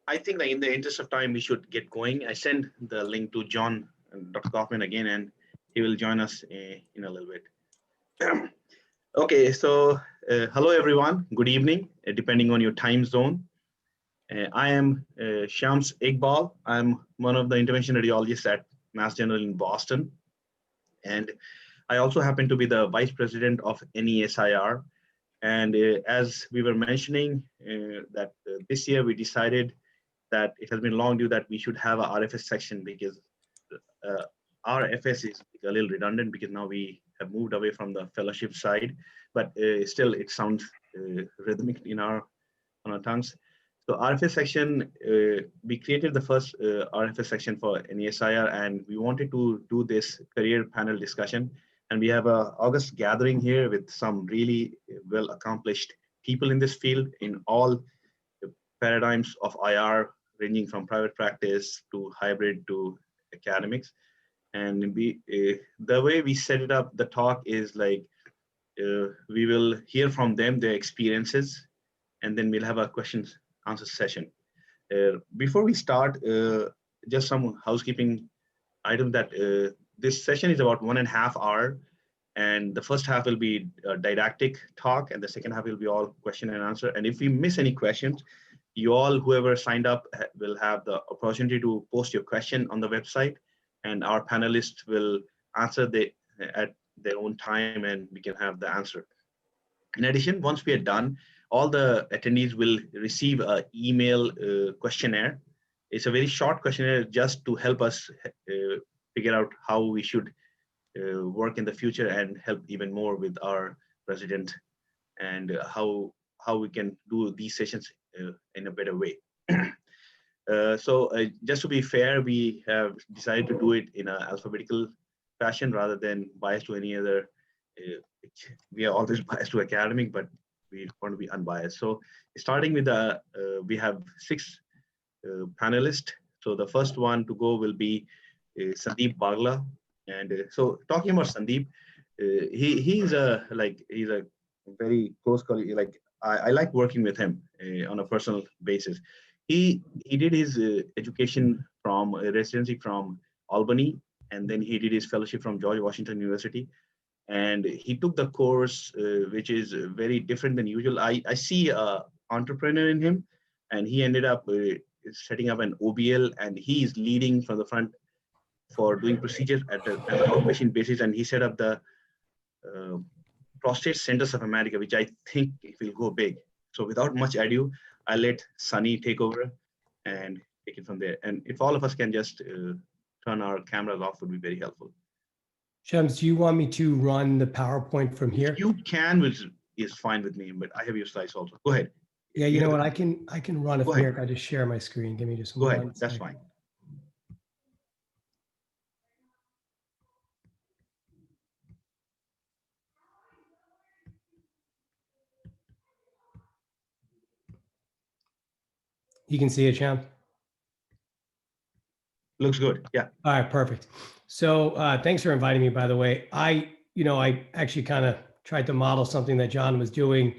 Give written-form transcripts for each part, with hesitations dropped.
I think that in the interest of time, we should get going. I send the link to John, Dr. Kaufman again, and he will join us in a little bit. Okay, so hello everyone. Good evening, depending on your time zone. I am Shams Iqbal. I'm one of the intervention radiologists at Mass General in Boston, and I also happen to be the vice president of NESIR. And as we were mentioning, that this year we decided that it has been long due that we should have a RFS section because uh, RFS is a little redundant because now we have moved away from the fellowship side, but still it sounds rhythmic in our on our tongues. So RFS section, we created the first RFS section for NESIR, and we wanted to do this career panel discussion. And we have a August gathering here with some really well accomplished people in this field in all the paradigms of IR, ranging from private practice to hybrid to academics. And the way we set it up, the talk is like we will hear from them their experiences, and then we'll have a questions answer session. Before we start, just some housekeeping item that this session is about 1.5 hours, and the first half will be a didactic talk, and the second half will be all question and answer. And if we miss any questions, you all, whoever signed up, will have the opportunity to post your question on the website, and our panelists will answer at their own time, and we can have the answer. In addition, once we are done, all the attendees will receive an email questionnaire. It's a very short questionnaire just to help us figure out how we should work in the future and help even more with our president, and how we can do these sessions in a better way. So just to be fair, we have decided to do it in an alphabetical fashion rather than biased to any other. We are always biased to academic, but we want to be unbiased. So starting with we have 6 panelists. So the first one to go will be Sandeep Bagla. And so talking about Sandeep, he's a very close colleague. Like I like working with him on a personal basis. He did his education from residency from Albany, and then he did his fellowship from George Washington University. And he took the course, which is very different than usual. I see a entrepreneur in him, and he ended up setting up an OBL, and he is leading from the front for doing procedures at an outpatient basis. And he set up the Prostate Centers of America, which I think will go big. So without much ado, I'll let Sunny take over and take it from there. And if all of us can just turn our cameras off, would be very helpful. Shams, do you want me to run the PowerPoint from here? If you can, which is fine with me, but I have your slides also. Go ahead. Yeah, you know what? I can run it from here. I just share my screen. Give me just go one ahead. That's fine. You can see it, Shams? Looks good. Yeah. All right, perfect. So thanks for inviting me, by the way. I actually kind of tried to model something that John was doing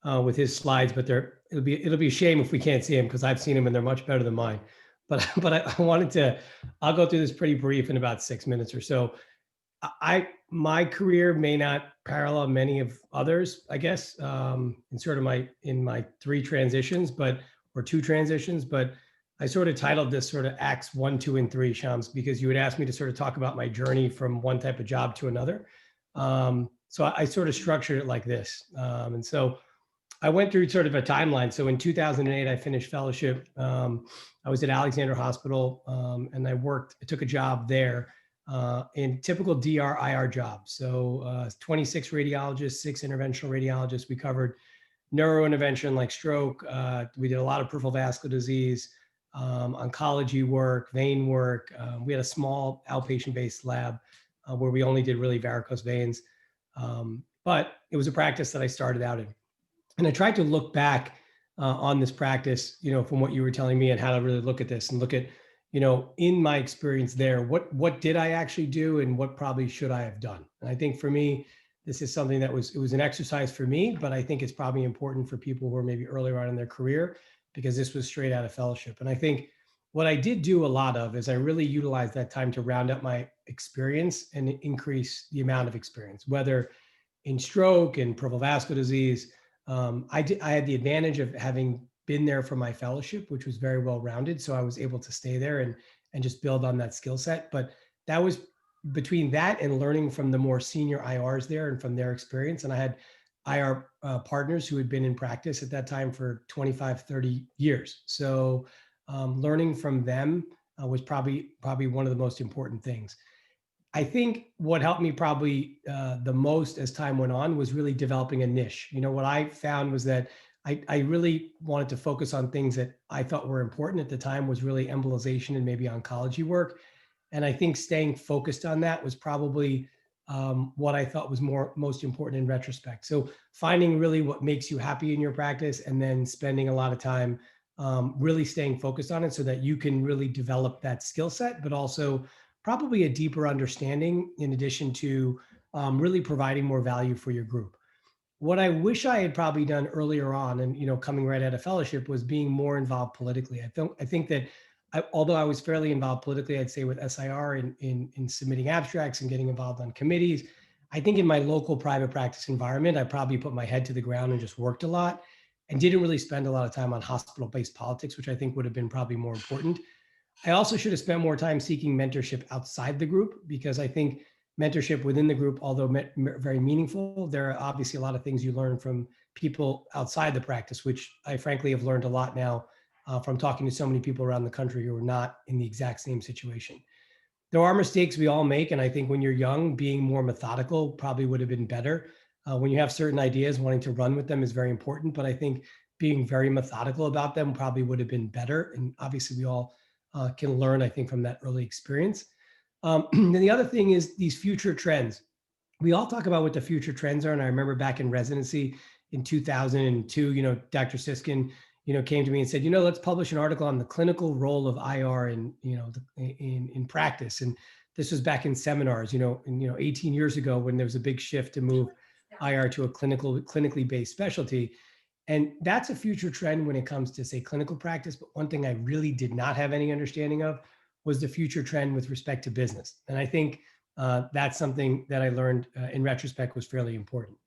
with his slides, but it'll be a shame if we can't see them because I've seen them and they're much better than mine. But I wanted to, I'll go through this pretty brief in about 6 minutes or so. My career may not parallel many of others, I guess, in sort of my 3 transitions, or 2 transitions, but I sort of titled this sort of acts 1, 2, and 3, Shams, because you had asked me to sort of talk about my journey from one type of job to another. So I sort of structured it like this. And so I went through sort of a timeline. So in 2008, I finished fellowship. I was at Alexander Hospital, and I took a job there in typical DR IR jobs. So 26 radiologists, 6 interventional radiologists. We covered neurointervention like stroke. We did a lot of peripheral vascular disease, oncology work, vein work. We had a small outpatient-based lab where we only did really varicose veins. But it was a practice that I started out in. And I tried to look back on this practice, from what you were telling me and how to really look at this and look at, in my experience there, what did I actually do and what probably should I have done? And I think for me, this is something it was an exercise for me, but I think it's probably important for people who are maybe earlier on in their career, because this was straight out of fellowship. And I think what I did do a lot of is I really utilized that time to round up my experience and increase the amount of experience, whether in stroke and peripheral vascular disease. I had the advantage of having been there for my fellowship, which was very well rounded. So I was able to stay there and just build on that skill set. But that was between that and learning from the more senior IRs there and from their experience. And I had IR partners who had been in practice at that time for 25, 30 years. So learning from them was probably one of the most important things. I think what helped me probably the most as time went on was really developing a niche. You know, what I found was that I really wanted to focus on things that I thought were important at the time, was really embolization and maybe oncology work. And I think staying focused on that was probably what I thought was most important in retrospect. So finding really what makes you happy in your practice and then spending a lot of time really staying focused on it so that you can really develop that skill set, but also probably a deeper understanding in addition to really providing more value for your group. What I wish I had probably done earlier on, and coming right out of fellowship, was being more involved politically. I think that although I was fairly involved politically, I'd say with SIR in submitting abstracts and getting involved on committees, I think in my local private practice environment, I probably put my head to the ground and just worked a lot and didn't really spend a lot of time on hospital-based politics, which I think would have been probably more important. I also should have spent more time seeking mentorship outside the group, because I think mentorship within the group, although very meaningful, there are obviously a lot of things you learn from people outside the practice, which I frankly have learned a lot now from talking to so many people around the country who are not in the exact same situation. There are mistakes we all make. And I think when you're young, being more methodical probably would have been better. When you have certain ideas, wanting to run with them is very important. But I think being very methodical about them probably would have been better. And obviously we all can learn, I think, from that early experience. And the other thing is these future trends. We all talk about what the future trends are. And I remember back in residency in 2002, Dr. Siskin, came to me and said, let's publish an article on the clinical role of IR in practice. And this was back in seminars, 18 years ago, when there was a big shift to move IR to a clinically based specialty. And that's a future trend when it comes to, say, clinical practice. But one thing I really did not have any understanding of was the future trend with respect to business. And I think that's something that I learned in retrospect was fairly important.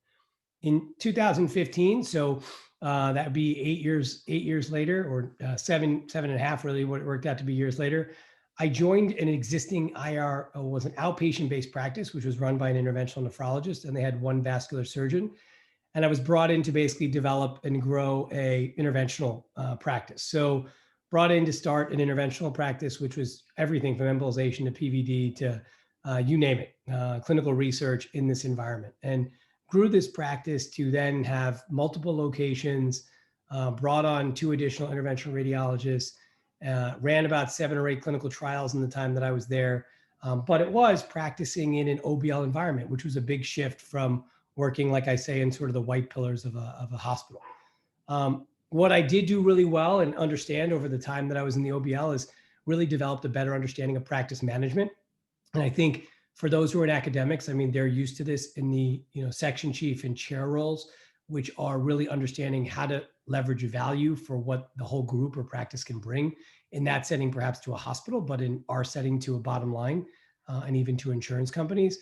In 2015, so that would be 8 years later, or seven and a half, really, what it worked out to be years later, I joined an existing IR, was an outpatient-based practice, which was run by an interventional nephrologist, and they had one vascular surgeon. And I was brought in to basically develop and grow a interventional practice. So brought in to start an interventional practice, which was everything from embolization to PVD to you name it, clinical research in this environment. And grew this practice to then have multiple locations, brought on 2 additional interventional radiologists, ran about 7 or 8 clinical trials in the time that I was there. But it was practicing in an OBL environment, which was a big shift from working, like I say, in sort of the white pillars of a hospital. What I did do really well and understand over the time that I was in the OBL is really developed a better understanding of practice management. And I think for those who are in academics, I mean, they're used to this in the section chief and chair roles, which are really understanding how to leverage value for what the whole group or practice can bring in that setting, perhaps to a hospital, but in our setting to a bottom line and even to insurance companies.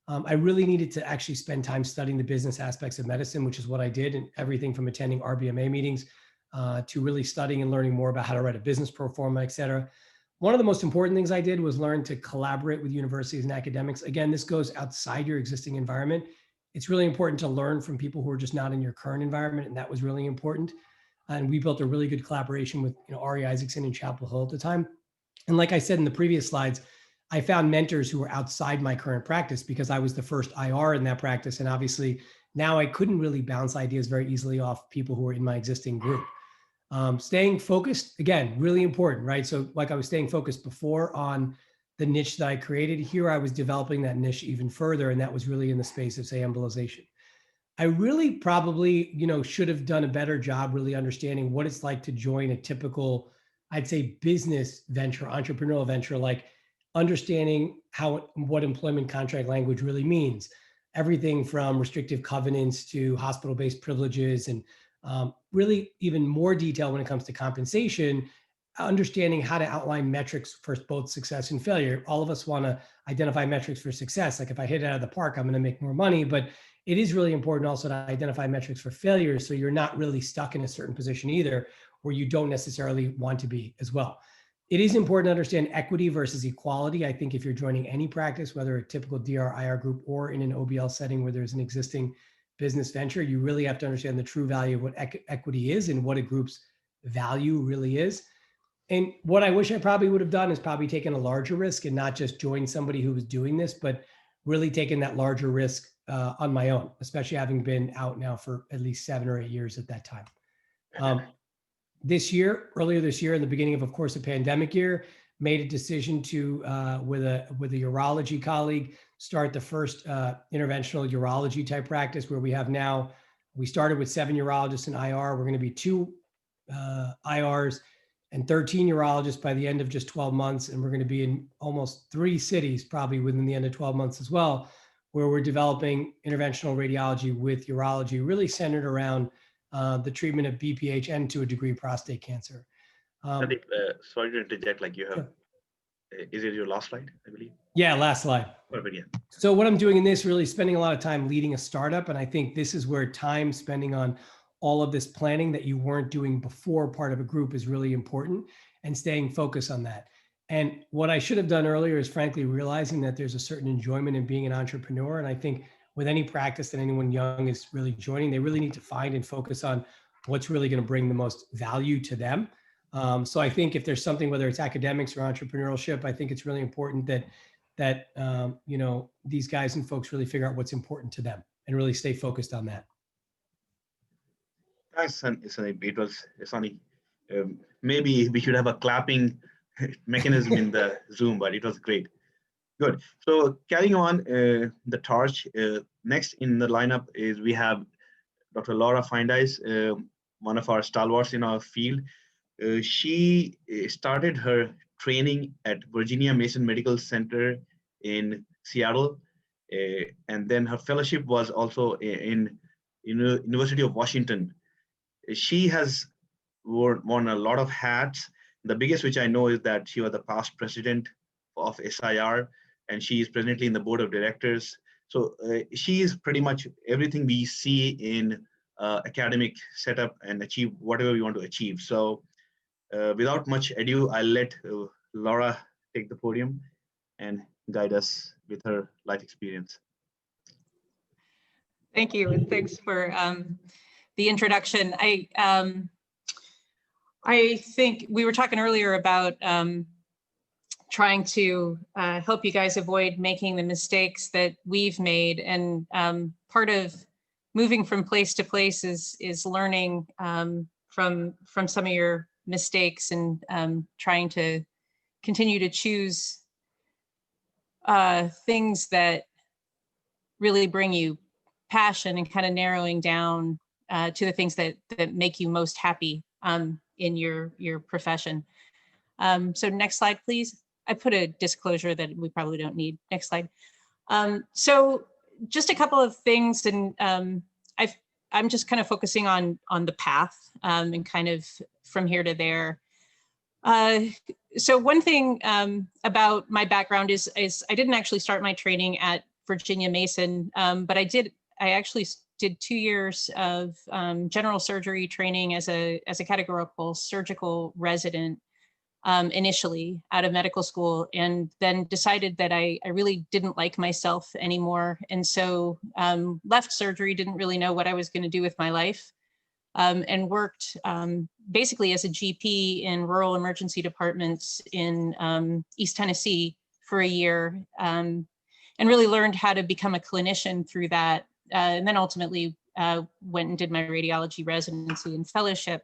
I really needed to actually spend time studying the business aspects of medicine, which is what I did, and everything from attending RBMA meetings to really studying and learning more about how to write a business pro forma, et cetera. One of the most important things I did was learn to collaborate with universities and academics. Again, this goes outside your existing environment. It's really important to learn from people who are just not in your current environment, and that was really important. And we built a really good collaboration with Ari Isaacson and Chapel Hill at the time. And like I said in the previous slides, I found mentors who were outside my current practice because I was the first IR in that practice. And obviously now I couldn't really bounce ideas very easily off people who were in my existing group. Staying focused, again, really important, right? So like I was staying focused before on the niche that I created, here I was developing that niche even further. And that was really in the space of, say, embolization. I really probably, should have done a better job really understanding what it's like to join a typical, I'd say, business venture, entrepreneurial venture, like understanding what employment contract language really means. Everything from restrictive covenants to hospital-based privileges and Really even more detail when it comes to compensation, understanding how to outline metrics for both success and failure. All of us want to identify metrics for success. Like if I hit it out of the park, I'm going to make more money, but it is really important also to identify metrics for failure. So you're not really stuck in a certain position either, where you don't necessarily want to be as well. It is important to understand equity versus equality. I think if you're joining any practice, whether a typical DR/IR group or in an OBL setting where there's an existing business venture, you really have to understand the true value of what equity is and what a group's value really is. And what I wish I probably would have done is probably taken a larger risk and not just join somebody who was doing this, but really taken that larger risk on my own, especially having been out now for at least 7 or 8 years at that time. Earlier this year, in the beginning of course, a pandemic year, made a decision to, with a urology colleague, start the first interventional urology type practice where we started with 7 urologists in IR. We're going to be 2 IRs and 13 urologists by the end of just 12 months. And we're going to be in almost 3 cities, probably within the end of 12 months as well, where we're developing interventional radiology with urology, really centered around the treatment of BPH and to a degree prostate cancer. Sandeep, sorry to interject, like you have, is it your last slide, I believe? Yeah, last slide. Perfect, yeah. So what I'm doing in this, really spending a lot of time leading a startup. And I think this is where time spending on all of this planning that you weren't doing before part of a group is really important, and staying focused on that. And what I should have done earlier is frankly realizing that there's a certain enjoyment in being an entrepreneur. And I think with any practice that anyone young is really joining, they really need to find and focus on what's really going to bring the most value to them. So I think if there's something, whether it's academics or entrepreneurship, I think it's really important that these guys and folks really figure out what's important to them and really stay focused on that. Thanks, Sandeep. It was Sunny. Maybe we should have a clapping mechanism in the Zoom, but it was great. Good. So carrying on the torch, next in the lineup is we have Dr. Laura Findice, one of our stalwarts in our field. She started her training at Virginia Mason Medical Center in Seattle, and then her fellowship was also in University of Washington. She has worn a lot of hats. The biggest which I know is that she was the past president of SIR, and she is presently in the board of directors. So she is pretty much everything we see in academic setup and achieve whatever we want to achieve. So without much ado, I'll let Laura take the podium and guide us with her life experience. Thank you, and thanks for the introduction. I think we were talking earlier about trying to help you guys avoid making the mistakes that we've made, and part of moving from place to place is learning from some of your mistakes and trying to continue to choose things that really bring you passion, and kind of narrowing down to the things that make you most happy in your profession. So next slide, please. I put a disclosure that we probably don't need. Next slide. So just a couple of things, and I'm just kind of focusing on the path and kind of from here to there. So one thing about my background is I didn't actually start my training at Virginia Mason, but I actually did 2 years of general surgery training as a categorical surgical resident initially out of medical school, and then decided that I really didn't like myself anymore. And so left surgery, didn't really know what I was going to do with my life, and worked basically as a GP in rural emergency departments in East Tennessee for a year, and really learned how to become a clinician through that. And then ultimately went and did my radiology residency and fellowship.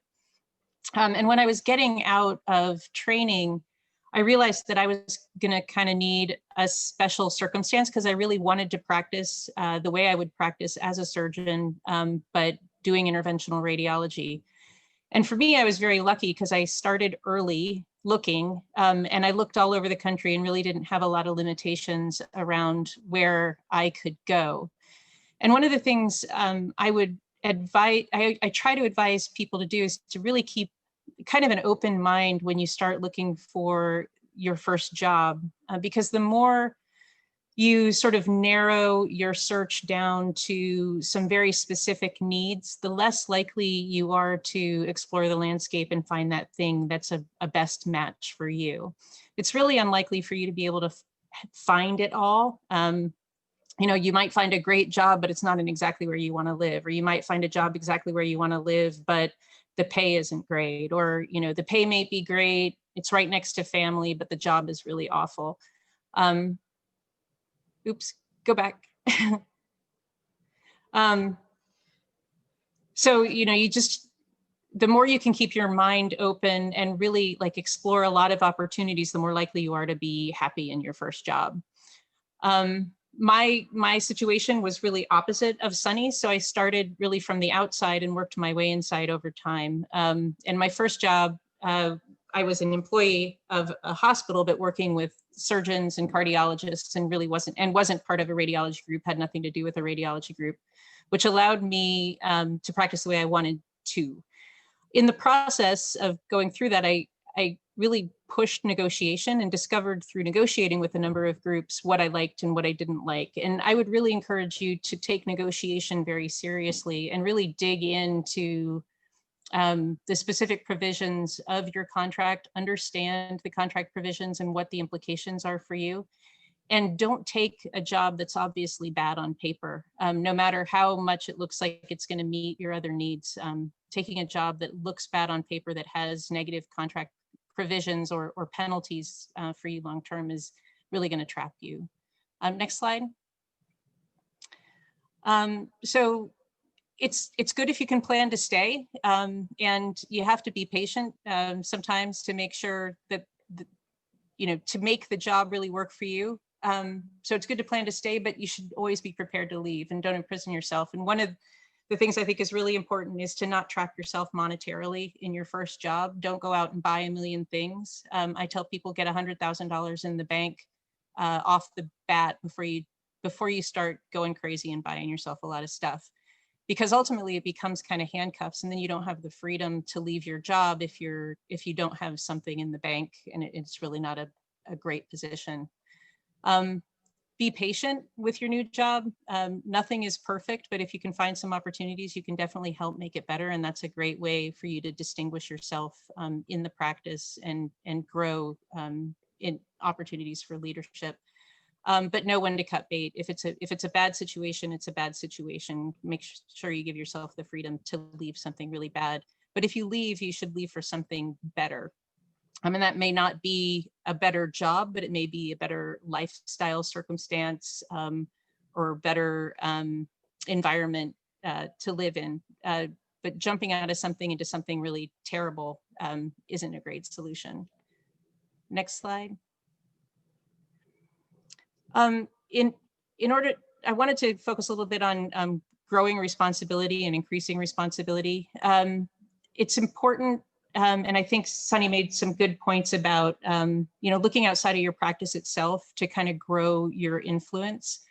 And when I was getting out of training, I realized that I was going to kind of need a special circumstance, because I really wanted to practice the way I would practice as a surgeon, but doing interventional radiology. And for me, I was very lucky because I started early looking, and I looked all over the country and really didn't have a lot of limitations around where I could go. And one of the things I would I try to advise people to do is to really keep kind of an open mind when you start looking for your first job, because the more you sort of narrow your search down to some very specific needs, the less likely you are to explore the landscape and find that thing that's a best match for you. It's really unlikely for you to be able to find it all. You know, you might find a great job, but it's not in exactly where you want to live, or you might find a job exactly where you want to live, but the pay isn't great, or, you know, the pay may be great, it's right next to family, but the job is really awful. Oops, go back. So, you know, the more you can keep your mind open and really like explore a lot of opportunities, the more likely you are to be happy in your first job. My situation was really opposite of Sunny's. So I started really from the outside and worked my way inside over time. And my first job, I was an employee of a hospital, but working with surgeons and cardiologists, and really wasn't part of a radiology group, had nothing to do with a radiology group, which allowed me to practice the way I wanted to. In the process of going through that, I really pushed negotiation and discovered through negotiating with a number of groups what I liked and what I didn't like. And I would really encourage you to take negotiation very seriously and really dig into the specific provisions of your contract, understand the contract provisions and what the implications are for you. And don't take a job that's obviously bad on paper, no matter how much it looks like it's going to meet your other needs. Taking a job that looks bad on paper, that has negative contract provisions or penalties for you long-term, is really going to trap you. Next slide. So it's good if you can plan to stay, and you have to be patient sometimes to make sure that, you know, to make the job really work for you. So it's good to plan to stay, but you should always be prepared to leave and don't imprison yourself. And one of the things I think is really important is to not trap yourself monetarily in your first job. Don't go out and buy a million things. I tell people, get $100,000 in the bank off the bat before you start going crazy and buying yourself a lot of stuff, because ultimately it becomes kind of handcuffs, and then you don't have the freedom to leave your job if you don't have something in the bank, and it's really not a great position. Be patient with your new job. Nothing is perfect, but if you can find some opportunities, you can definitely help make it better. And that's a great way for you to distinguish yourself in the practice and grow in opportunities for leadership. But know when to cut bait. If it's a bad situation, it's a bad situation. Make sure you give yourself the freedom to leave something really bad. But if you leave, you should leave for something better. I mean, that may not be a better job, but it may be a better lifestyle circumstance or better environment to live in. But jumping out of something into something really terrible isn't a great solution. Next slide. I wanted to focus a little bit on growing responsibility and increasing responsibility. It's important. And I think Sunny made some good points about, you know, looking outside of your practice itself to kind of grow your influence.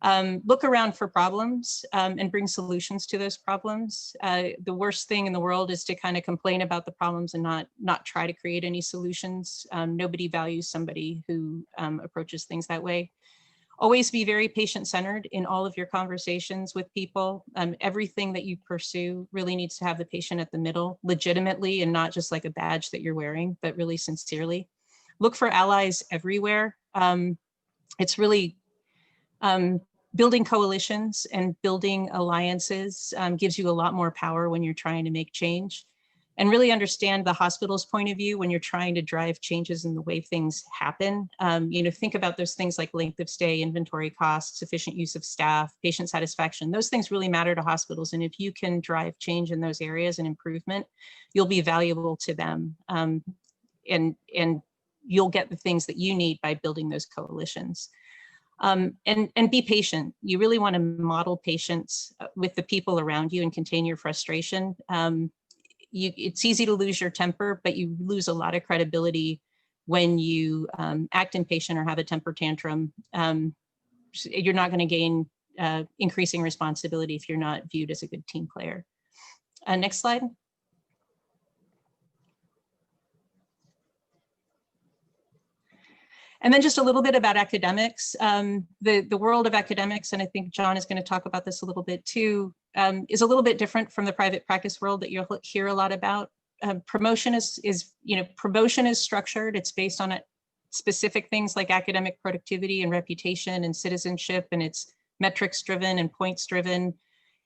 Look around for problems and bring solutions to those problems. The worst thing in the world is to kind of complain about the problems and not try to create any solutions. Nobody values somebody who approaches things that way. Always be very patient-centered in all of your conversations with people. Everything that you pursue really needs to have the patient at the middle, legitimately, and not just like a badge that you're wearing, but really sincerely. Look for allies everywhere. It's really building coalitions and building alliances gives you a lot more power when you're trying to make change. And really understand the hospital's point of view when you're trying to drive changes in the way things happen. You know, think about those things like length of stay, inventory costs, sufficient use of staff, patient satisfaction. Those things really matter to hospitals. And if you can drive change in those areas and improvement, you'll be valuable to them. And you'll get the things that you need by building those coalitions. And be patient. You really want to model patience with the people around you and contain your frustration. It's easy to lose your temper, but you lose a lot of credibility when you act impatient or have a temper tantrum. You're not going to gain increasing responsibility if you're not viewed as a good team player. Next slide. And then just a little bit about academics. The world of academics, and I think John is going to talk about this a little bit too, is a little bit different from the private practice world that you'll hear a lot about. Promotion is structured. It's based on specific things like academic productivity and reputation and citizenship, and it's metrics driven and points driven.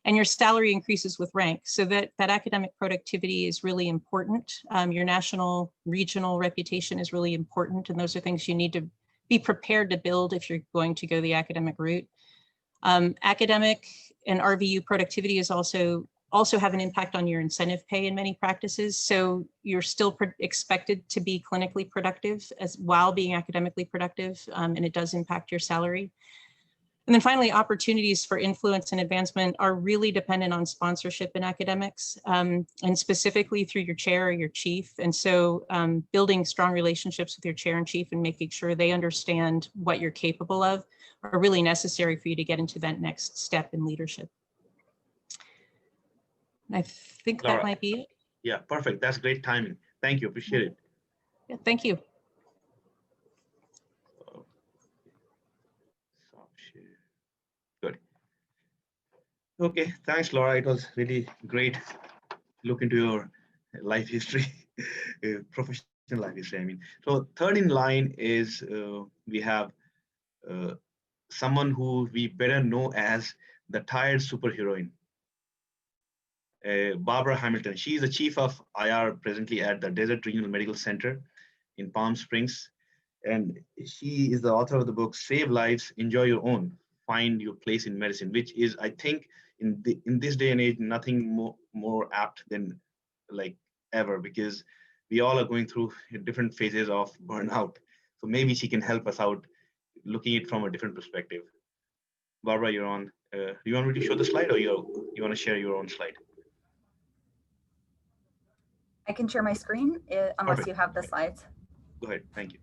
And your salary increases with rank. So that academic productivity is really important. Your national, regional reputation is really important. And those are things you need to be prepared to build if you're going to go the academic route. Academic and RVU productivity is also have an impact on your incentive pay in many practices. So you're still expected to be clinically productive while being academically productive, and it does impact your salary. And then finally, opportunities for influence and advancement are really dependent on sponsorship in academics, and specifically through your chair or your chief. And so building strong relationships with your chair and chief and making sure they understand what you're capable of are really necessary for you to get into that next step in leadership. And I think Laura, that might be it. Yeah, perfect. That's great timing. Thank you. Appreciate it. Yeah, thank you. Good. Okay, thanks, Laura. It was really great look into your life history, professional life history, I mean. So third in line is we have someone who we better know as the tired superheroine, Barbara Hamilton. She is the chief of IR presently at the Desert Regional Medical Center in Palm Springs. And she is the author of the book, Save Lives, Enjoy Your Own, Find Your Place in Medicine, which is, I think, in this day and age, nothing more apt than like ever, because we all are going through different phases of burnout. So maybe she can help us out looking at it from a different perspective. Barbara, you're on. Do you want me to show the slide, or you want to share your own slide? I can share my screen unless Perfect. you have the slides. Go ahead. Thank you.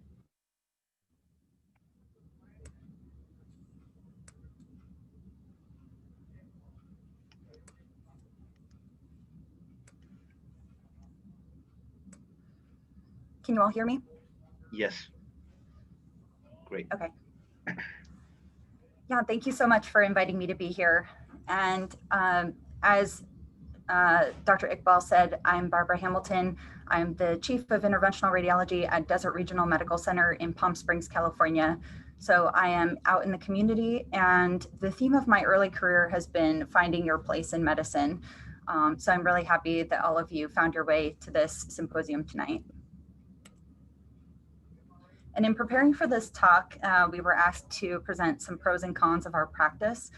Can you all hear me? Yes. Great. Okay. Yeah, thank you so much for inviting me to be here. And as Dr. Iqbal said, I'm Barbara Hamilton. I'm the Chief of Interventional Radiology at Desert Regional Medical Center in Palm Springs, California. So I am out in the community, and the theme of my early career has been finding your place in medicine. So I'm really happy that all of you found your way to this symposium tonight. And in preparing for this talk, we were asked to present some pros and cons of our practice.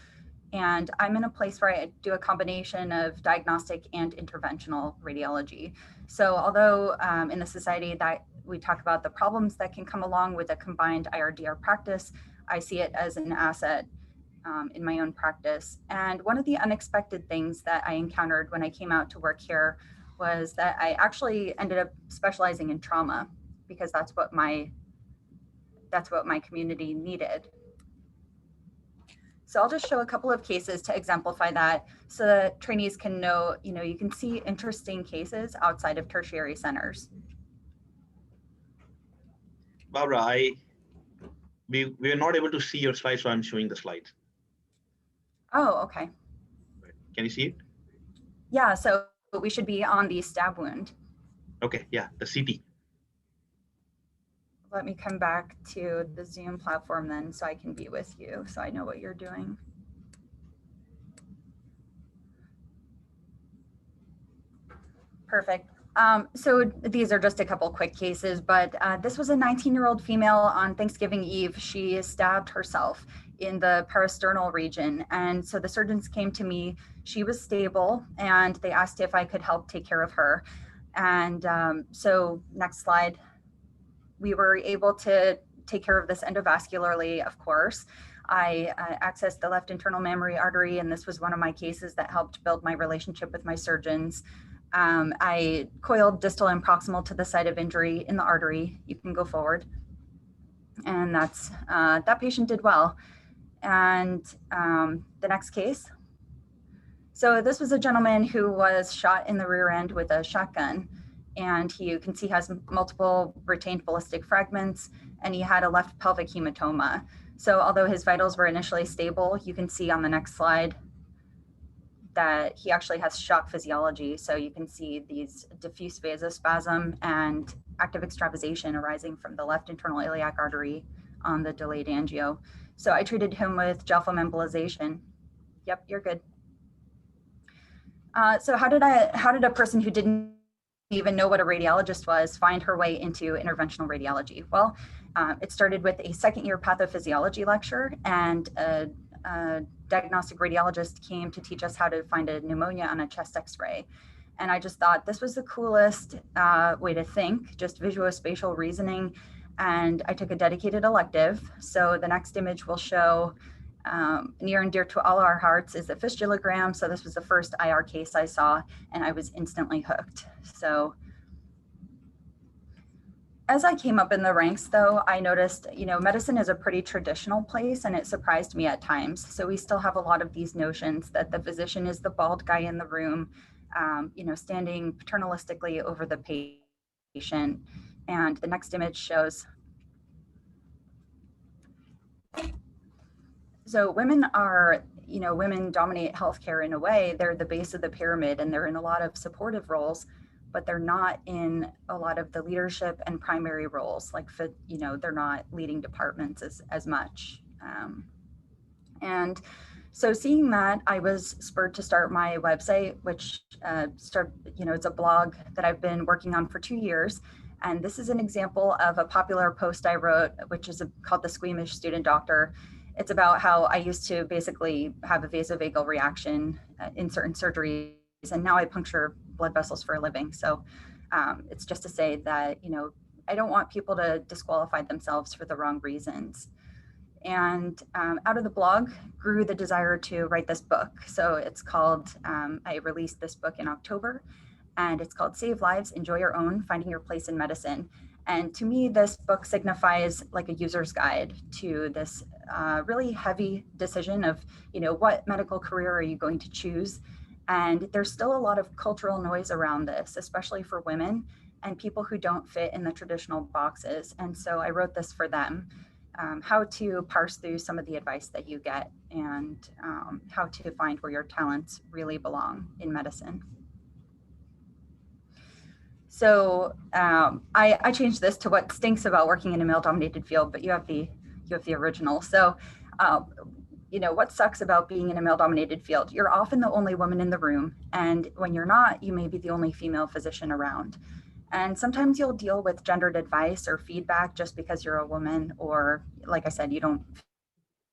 And I'm in a place where I do a combination of diagnostic and interventional radiology. So although in the society that we talk about the problems that can come along with a combined IRDR practice, I see it as an asset in my own practice. And one of the unexpected things that I encountered when I came out to work here was that I actually ended up specializing in trauma, because that's what my community needed. So I'll just show a couple of cases to exemplify that, so that trainees can know, you can see interesting cases outside of tertiary centers. Barbara, we are not able to see your slides, so I'm showing the slides. Oh, okay. Can you see it? Yeah, so we should be on the stab wound. Okay, yeah, the CT. Let me come back to the Zoom platform then, so I can be with you, so I know what you're doing. Perfect. So these are just a couple quick cases, but this was a 19-year-old female on Thanksgiving Eve. She stabbed herself in the parasternal region. And so the surgeons came to me. She was stable, and they asked if I could help take care of her. And so next slide. We were able to take care of this endovascularly, of course. I accessed the left internal mammary artery, and this was one of my cases that helped build my relationship with my surgeons. I coiled distal and proximal to the site of injury in the artery. You can go forward. And that's that patient did well. And the next case. So this was a gentleman who was shot in the rear end with a shotgun, and you can see has multiple retained ballistic fragments, and he had a left pelvic hematoma. So although his vitals were initially stable, you can see on the next slide that he actually has shock physiology. So you can see these diffuse vasospasm and active extravasation arising from the left internal iliac artery on the delayed angio. So I treated him with gel foam embolization. Yep, you're good. So how did a person who didn't even know what a radiologist was find her way into interventional radiology? Well, it started with a second year pathophysiology lecture, and a diagnostic radiologist came to teach us how to find a pneumonia on a chest x-ray. And I just thought this was the coolest way to think, just visuospatial reasoning. And I took a dedicated elective. So the next image will show near and dear to all our hearts is the fistulogram. So this was the first IR case I saw, and I was instantly hooked. So as I came up in the ranks, though, I noticed, medicine is a pretty traditional place, and it surprised me at times. So we still have a lot of these notions that the physician is the bald guy in the room, standing paternalistically over the patient. And the next image shows. So women are, women dominate healthcare in a way. They're the base of the pyramid, and they're in a lot of supportive roles, but they're not in a lot of the leadership and primary roles. Like, they're not leading departments as much. And so seeing that, I was spurred to start my website, which it's a blog that I've been working on for 2 years. And this is an example of a popular post I wrote, which is called The Squeamish Student Doctor. It's about how I used to basically have a vasovagal reaction in certain surgeries, and now I puncture blood vessels for a living. So it's just to say that, I don't want people to disqualify themselves for the wrong reasons. And out of the blog grew the desire to write this book. So it's called, I released this book in October, and it's called Save Lives, Enjoy Your Own, Finding Your Place in Medicine. And to me, this book signifies like a user's guide to this really heavy decision of, what medical career are you going to choose? And there's still a lot of cultural noise around this, especially for women and people who don't fit in the traditional boxes. And so I wrote this for them, how to parse through some of the advice that you get, and how to find where your talents really belong in medicine. So I changed this to what stinks about working in a male-dominated field, but you have the original. So, what sucks about being in a male-dominated field? You're often the only woman in the room, and when you're not, you may be the only female physician around. And sometimes you'll deal with gendered advice or feedback just because you're a woman, or like I said, you don't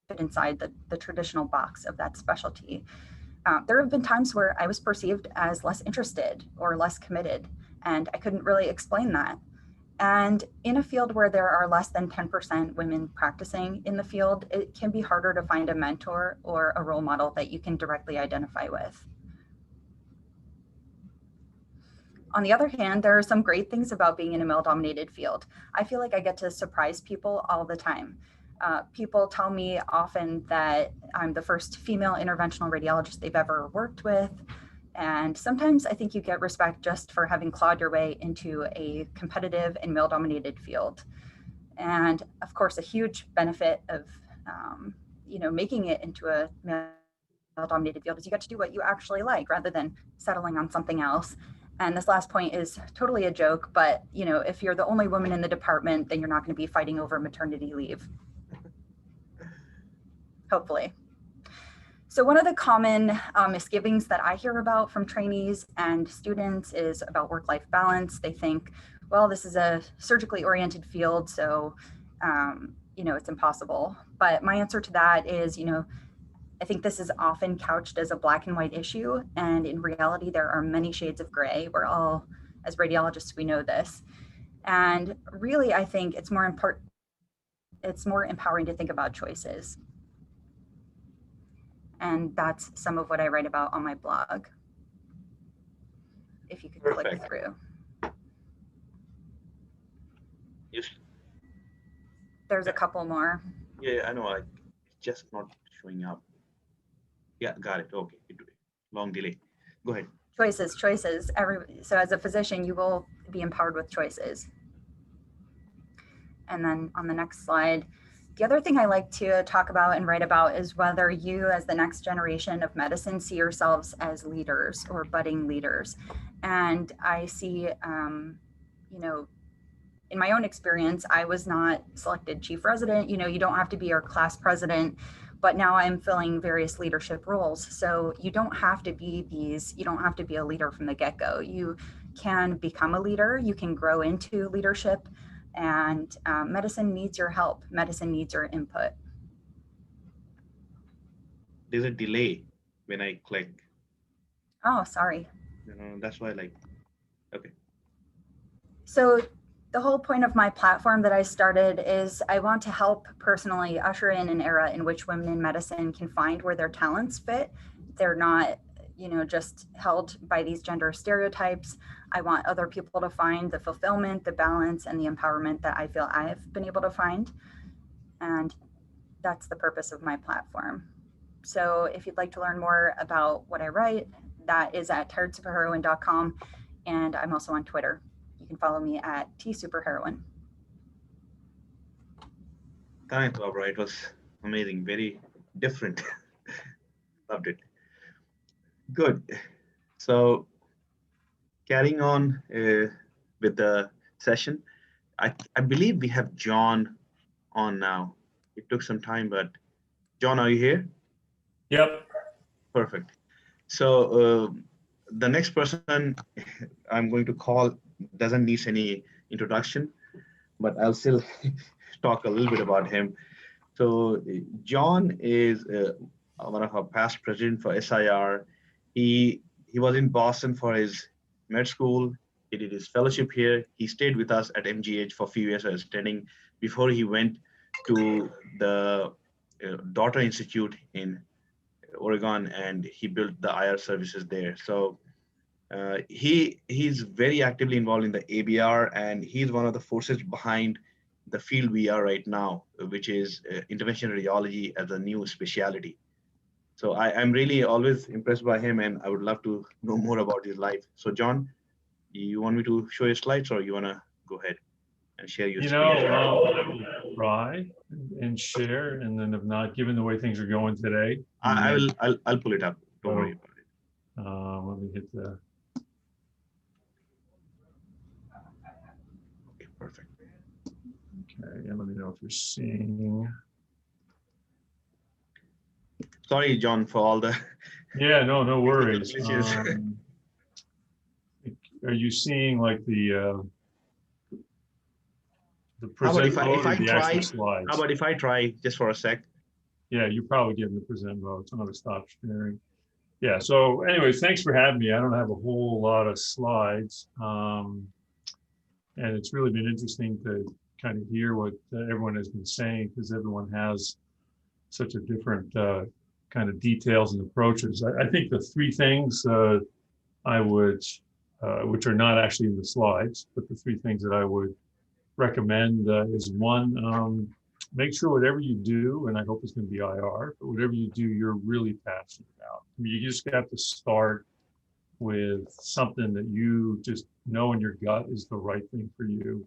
fit inside the traditional box of that specialty. There have been times where I was perceived as less interested or less committed, and I couldn't really explain that. And in a field where there are less than 10% women practicing in the field, it can be harder to find a mentor or a role model that you can directly identify with. On the other hand, there are some great things about being in a male-dominated field. I feel like I get to surprise people all the time. People tell me often that I'm the first female interventional radiologist they've ever worked with. And sometimes I think you get respect just for having clawed your way into a competitive and male-dominated field. And of course, a huge benefit of making it into a male-dominated field is you get to do what you actually like rather than settling on something else. And this last point is totally a joke, but if you're the only woman in the department, then you're not going to be fighting over maternity leave. Hopefully. So one of the common misgivings that I hear about from trainees and students is about work-life balance. They think, well, this is a surgically oriented field, so it's impossible. But my answer to that is, I think this is often couched as a black and white issue, and in reality, there are many shades of gray. We're all, as radiologists, we know this. And really, I think it's more empowering to think about choices. And that's some of what I write about on my blog. If you could click through. Yes. There's a couple more. Yeah, I know. just not showing up. Yeah, got it. Okay, long delay. Go ahead. Choices. So as a physician, you will be empowered with choices. And then on the next slide, the other thing I like to talk about and write about is whether you, as the next generation of medicine, see yourselves as leaders or budding leaders. And I see, in my own experience, I was not selected chief resident. You don't have to be our class president, but now I'm filling various leadership roles. So you don't have to be a leader from the get-go. You can become a leader, you can grow into leadership, and medicine needs your help. Medicine needs your input. There's a delay when I click. Oh, sorry. That's why okay. So the whole point of my platform that I started is I want to help personally usher in an era in which women in medicine can find where their talents fit. They're not, just held by these gender stereotypes. I want other people to find the fulfillment, the balance, and the empowerment that I feel I've been able to find. And that's the purpose of my platform. So if you'd like to learn more about what I write, that is at tiredsuperheroine.com. And I'm also on Twitter. You can follow me at tsuperheroine. Thanks, Barbara. It was amazing, very different. Loved it. Good. So carrying on with the session, I believe we have John on now. It took some time, but John, are you here? Yep. Perfect. So the next person I'm going to call doesn't need any introduction, but I'll still talk a little bit about him. So John is one of our past president for SIR. He was in Boston for his med school. He did his fellowship here. He stayed with us at MGH for a few years as attending before he went to the daughter institute in Oregon, and he built the IR services there. So he's very actively involved in the ABR, and he's one of the forces behind the field we are right now, which is interventional radiology as a new specialty. So I'm really always impressed by him, and I would love to know more about his life. So John, you want me to show your slides, or you want to go ahead and share your screen? I will try and share, and then if not, given the way things are going today, I'll pull it up. Don't worry about it. Let me hit the. Okay, perfect. Okay, and let me know if you're seeing. Sorry, John, for all the. Yeah, no worries. Are you seeing like the present mode or the actual slides? How about if I try just for a sec? Yeah, you're probably getting the present mode. So I'm going to stop sharing. Yeah, so anyways, thanks for having me. I don't have a whole lot of slides. And it's really been interesting to kind of hear what everyone has been saying, because everyone has such a different kind of details and approaches. I think the three things I would, which are not actually in the slides, but the three things that I would recommend is one, make sure whatever you do, and I hope it's going to be IR, but whatever you do, you're really passionate about. I mean, you just got to start with something that you just know in your gut is the right thing for you.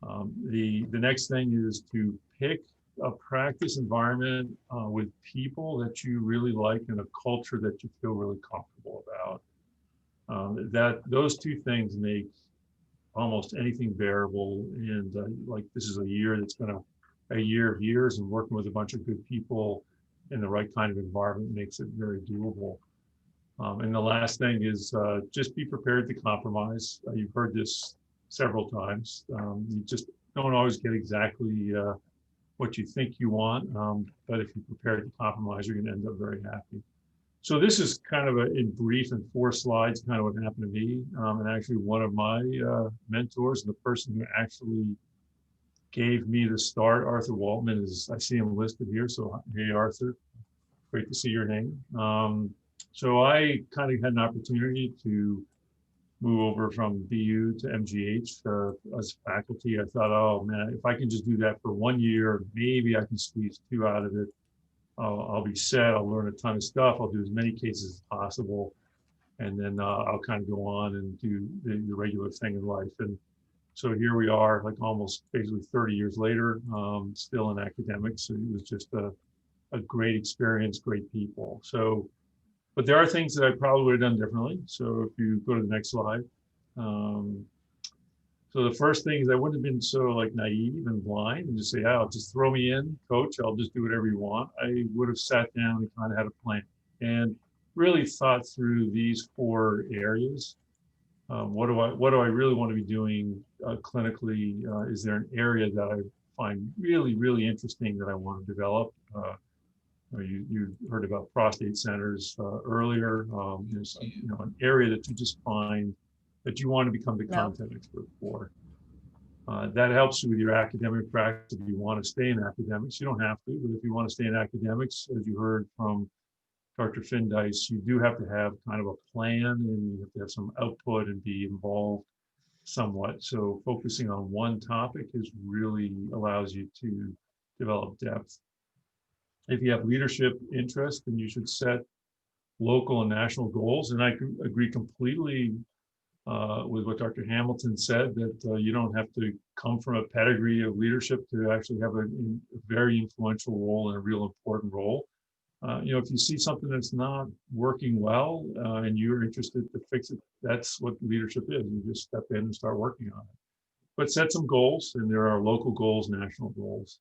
The next thing is to pick a practice environment with people that you really like and a culture that you feel really comfortable about. Those two things make almost anything bearable. And like this is a year that's been a year of years, and working with a bunch of good people in the right kind of environment makes it very doable. And the last thing is just be prepared to compromise. You've heard this several times. You just don't always get exactly what you think you want, but if you're prepared to compromise, you're going to end up very happy. So this is kind of in brief in 4 slides, kind of what happened to me. And actually one of my mentors, and the person who actually gave me the start, Arthur Waltman, I see him listed here. So hey, Arthur, great to see your name. So I kind of had an opportunity to move over from BU to MGH as faculty. I thought, oh man, if I can just do that for 1 year, maybe I can squeeze 2 out of it. I'll be set. I'll learn a ton of stuff. I'll do as many cases as possible, and then I'll kind of go on and do the regular thing in life. And so here we are, like almost basically 30 years later, still in academics. It was just a great experience, great people. So, but there are things that I probably would have done differently. So if you go to the next slide. So the first thing is I wouldn't have been so like naive and blind and just say, oh, just throw me in, coach, I'll just do whatever you want. I would have sat down and kind of had a plan and really thought through these 4 areas. What do I really want to be doing clinically? Is there an area that I find really, really interesting that I want to develop? You heard about prostate centers earlier. There's an area that you just find that you want to become the content expert for. That helps you with your academic practice. If you want to stay in academics, you don't have to, but if you want to stay in academics, as you heard from Dr. Findice, you do have to have kind of a plan, and you have to have some output and be involved somewhat. So focusing on one topic is really allows you to develop depth. If you have leadership interest, then you should set local and national goals. And I agree completely with what Dr. Hamilton said, that you don't have to come from a pedigree of leadership to actually have a very influential role and a real important role. If you see something that's not working well and you're interested to fix it, that's what leadership is. You just step in and start working on it. But set some goals, and there are local goals, national goals.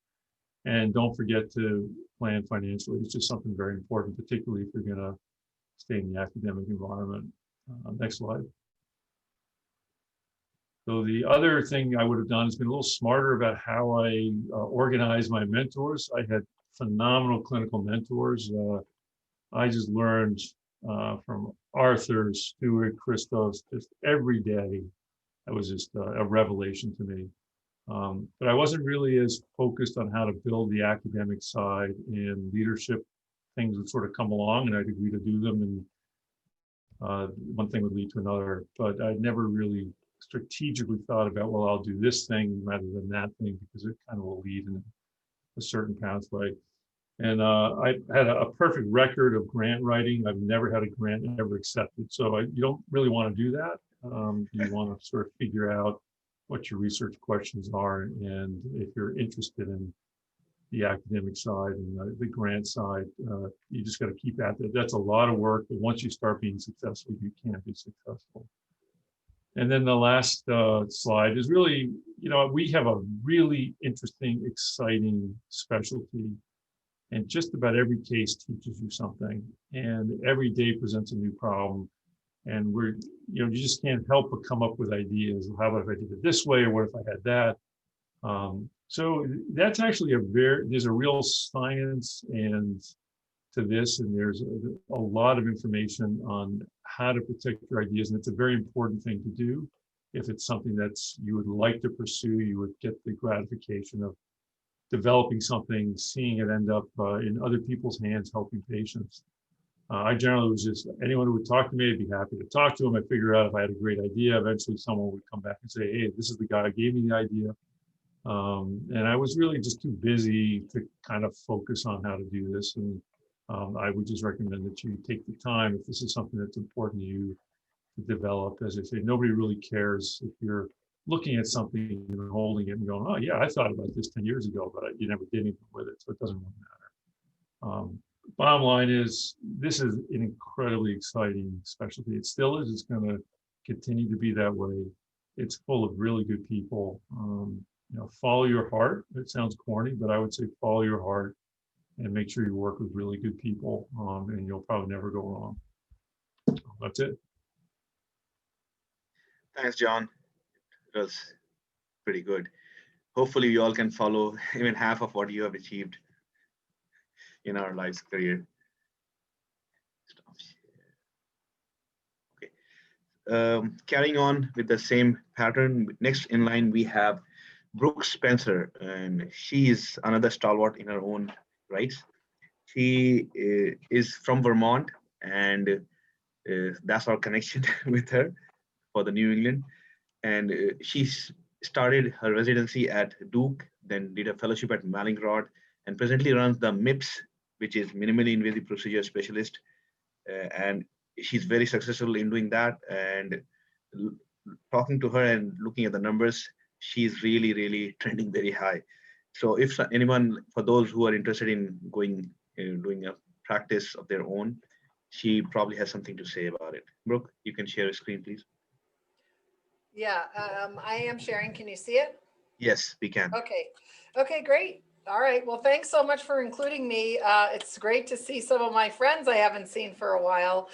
And don't forget to plan financially. It's just something very important, particularly if you're going to stay in the academic environment. Next slide. So the other thing I would have done is been a little smarter about how I organize my mentors. I had phenomenal clinical mentors. I just learned from Arthur, Stuart, Christos, just every day. That was just a revelation to me. But I wasn't really as focused on how to build the academic side, and leadership things would sort of come along and I'd agree to do them, and one thing would lead to another. But I never really strategically thought about, well, I'll do this thing rather than that thing, because it kind of will lead in a certain pathway. And I had a perfect record of grant writing. I've never had a grant ever accepted. So you don't really want to do that. You want to sort of figure out what your research questions are, and if you're interested in the academic side and the grant side, you just got to keep at that. That's a lot of work, but once you start being successful, you can be successful. And then the last slide is really, we have a really interesting, exciting specialty, and just about every case teaches you something, and every day presents a new problem. And you just can't help but come up with ideas. How about if I did it this way, or what if I had that? So that's actually there's a real science and to this, and there's a lot of information on how to protect your ideas, and it's a very important thing to do. If it's something that's you would like to pursue, you would get the gratification of developing something, seeing it end up in other people's hands, helping patients. I generally was just, anyone who would talk to me, I'd be happy to talk to them. I'd figure out if I had a great idea. Eventually someone would come back and say, hey, this is the guy who gave me the idea. And I was really just too busy to kind of focus on how to do this. And I would just recommend that you take the time, if this is something that's important to you, to develop. As I say, nobody really cares if you're looking at something and holding it and going, oh yeah, I thought about this 10 years ago, but you never did anything with it. So it doesn't really matter. Bottom line is, this is an incredibly exciting specialty. It still is. It's going to continue to be that way. It's full of really good people. Follow your heart. It sounds corny, but I would say follow your heart and make sure you work with really good people, and you'll probably never go wrong. That's it. Thanks, John. It was pretty good. Hopefully you all can follow even half of what you have achieved in our life's career. Okay. Carrying on with the same pattern, next in line we have Brooke Spencer, and she is another stalwart in her own right. She is from Vermont, and that's our connection with her for the New England. And she started her residency at Duke, then did a fellowship at Mallinckrodt, and presently runs the MIPS which is minimally invasive procedure specialist. And she's very successful in doing that. And talking to her and looking at the numbers, she's really, really trending very high. So if anyone, for those who are interested in going, doing a practice of their own, she probably has something to say about it. Brooke, you can share a screen, please. Yeah, I am sharing. Can you see it? Yes, we can. Okay. Okay, great. All right. Well, thanks so much for including me. It's great to see some of my friends I haven't seen for a while,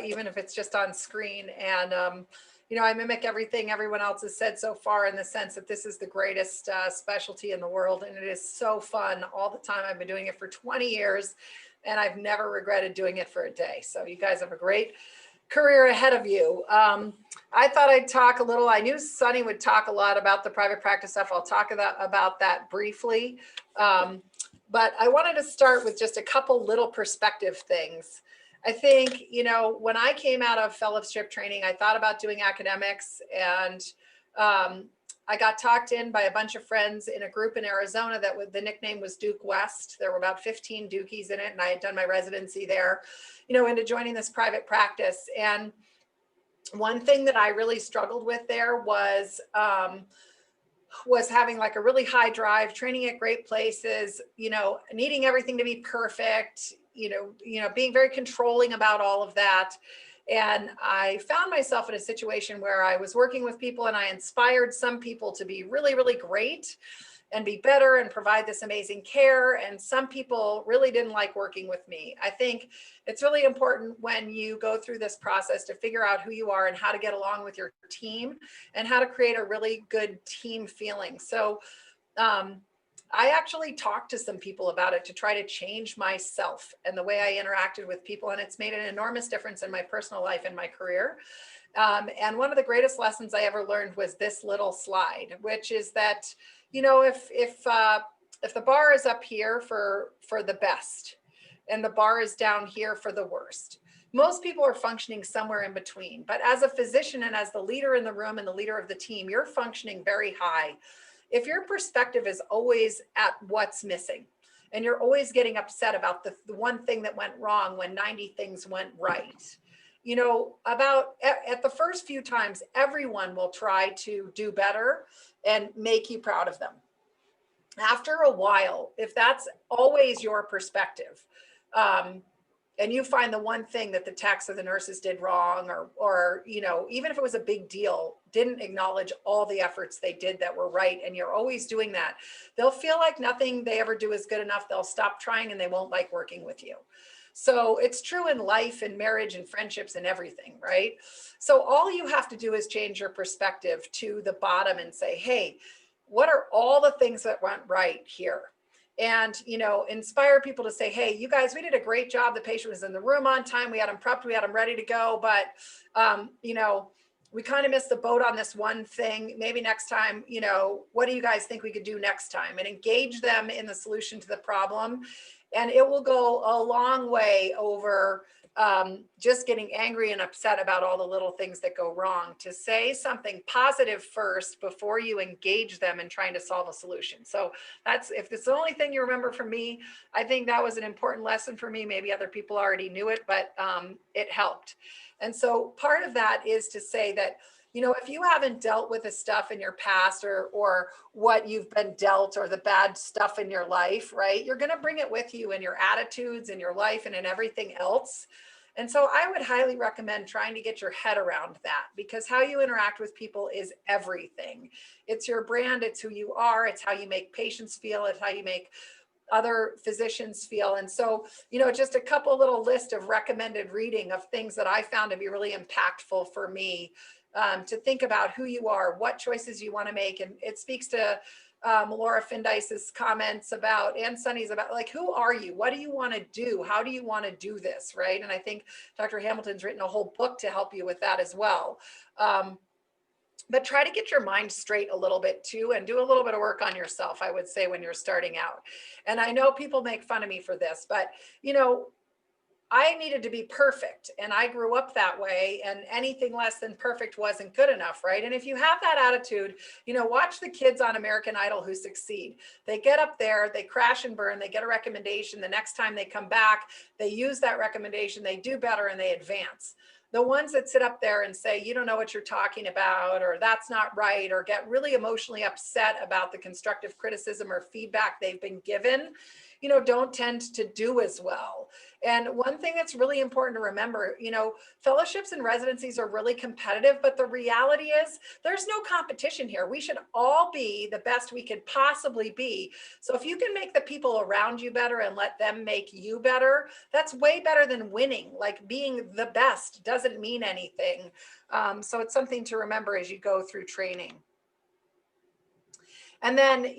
even if it's just on screen. And, you know, I mimic everything everyone else has said so far in the sense that this is the greatest specialty in the world. And it is so fun all the time. I've been doing it for 20 years and I've never regretted doing it for a day. So you guys have a great career ahead of you. I thought I'd talk a little. I knew Sunny would talk a lot about the private practice stuff. I'll talk about that briefly. But I wanted to start with just a couple little perspective things. I think, you know, when I came out of fellowship training, I thought about doing academics, and I got talked in by a bunch of friends in a group in Arizona that the nickname was Duke West. There were about 15 Dukies in it, and I had done my residency there, you know, into joining this private practice. And one thing that I really struggled with there was having like a really high drive, training at great places, you know, needing everything to be perfect, you know, being very controlling about all of that. And I found myself in a situation where I was working with people and I inspired some people to be really, really great and be better and provide this amazing care. And some people really didn't like working with me. I think it's really important when you go through this process to figure out who you are and how to get along with your team and how to create a really good team feeling. So I actually talked to some people about it to try to change myself and the way I interacted with people. And it's made an enormous difference in my personal life and my career. And one of the greatest lessons I ever learned was this little slide, which is that, you know, if the bar is up here for the best and the bar is down here for the worst, most people are functioning somewhere in between. But as a physician and as the leader in the room and the leader of the team, you're functioning very high. If your perspective is always at what's missing and you're always getting upset about the one thing that went wrong when 90 things went right, you know, about at the first few times, everyone will try to do better and make you proud of them. After a while, if that's always your perspective, and you find the one thing that the techs or the nurses did wrong, or, you know, even if it was a big deal, didn't acknowledge all the efforts they did that were right, and you're always doing that, they'll feel like nothing they ever do is good enough. They'll stop trying and they won't like working with you. So it's true in life and marriage and friendships and everything, right? So all you have to do is change your perspective to the bottom and say, hey, what are all the things that went right here? And, you know, inspire people to say, hey, you guys, we did a great job. The patient was in the room on time. We had them prepped. We had them ready to go. But, you know, we kind of missed the boat on this one thing. Maybe next time, you know, what do you guys think we could do next time? And engage them in the solution to the problem. And it will go a long way over just getting angry and upset about all the little things that go wrong, to say something positive first before you engage them in trying to solve a solution. So that's, if it's the only thing you remember from me, I think that was an important lesson for me. Maybe other people already knew it, but it helped. And so part of that is to say that, you know, if you haven't dealt with the stuff in your past or what you've been dealt or the bad stuff in your life, right, you're going to bring it with you in your attitudes in your life and in everything else. And so I would highly recommend trying to get your head around that, because how you interact with people is everything. It's your brand. It's who you are. It's how you make patients feel. It's how you make other physicians feel. And so, you know, just a couple little list of recommended reading of things that I found to be really impactful for me, to think about who you are, what choices you want to make. And it speaks to Laura Findice's comments about, and Sunny's about, like, who are you? What do you want to do? How do you want to do this? Right. And I think Dr. Hamilton's written a whole book to help you with that as well. But try to get your mind straight a little bit too, and do a little bit of work on yourself, I would say, when you're starting out. And I know people make fun of me for this, but, you know, I needed to be perfect, and I grew up that way, and anything less than perfect wasn't good enough, right? And if you have that attitude, watch the kids on American Idol who succeed. They get up there, they crash and burn, they get a recommendation. The next time they come back, they use that recommendation, they do better, and they advance. The ones that sit up there and say, you don't know what you're talking about, or that's not right, or get really emotionally upset about the constructive criticism or feedback they've been given, don't tend to do as well. And one thing that's really important to remember, fellowships and residencies are really competitive, but the reality is there's no competition here. We should all be the best we could possibly be. So if you can make the people around you better and let them make you better, that's way better than winning. Like, being the best doesn't mean anything. So it's something to remember as you go through training. And then,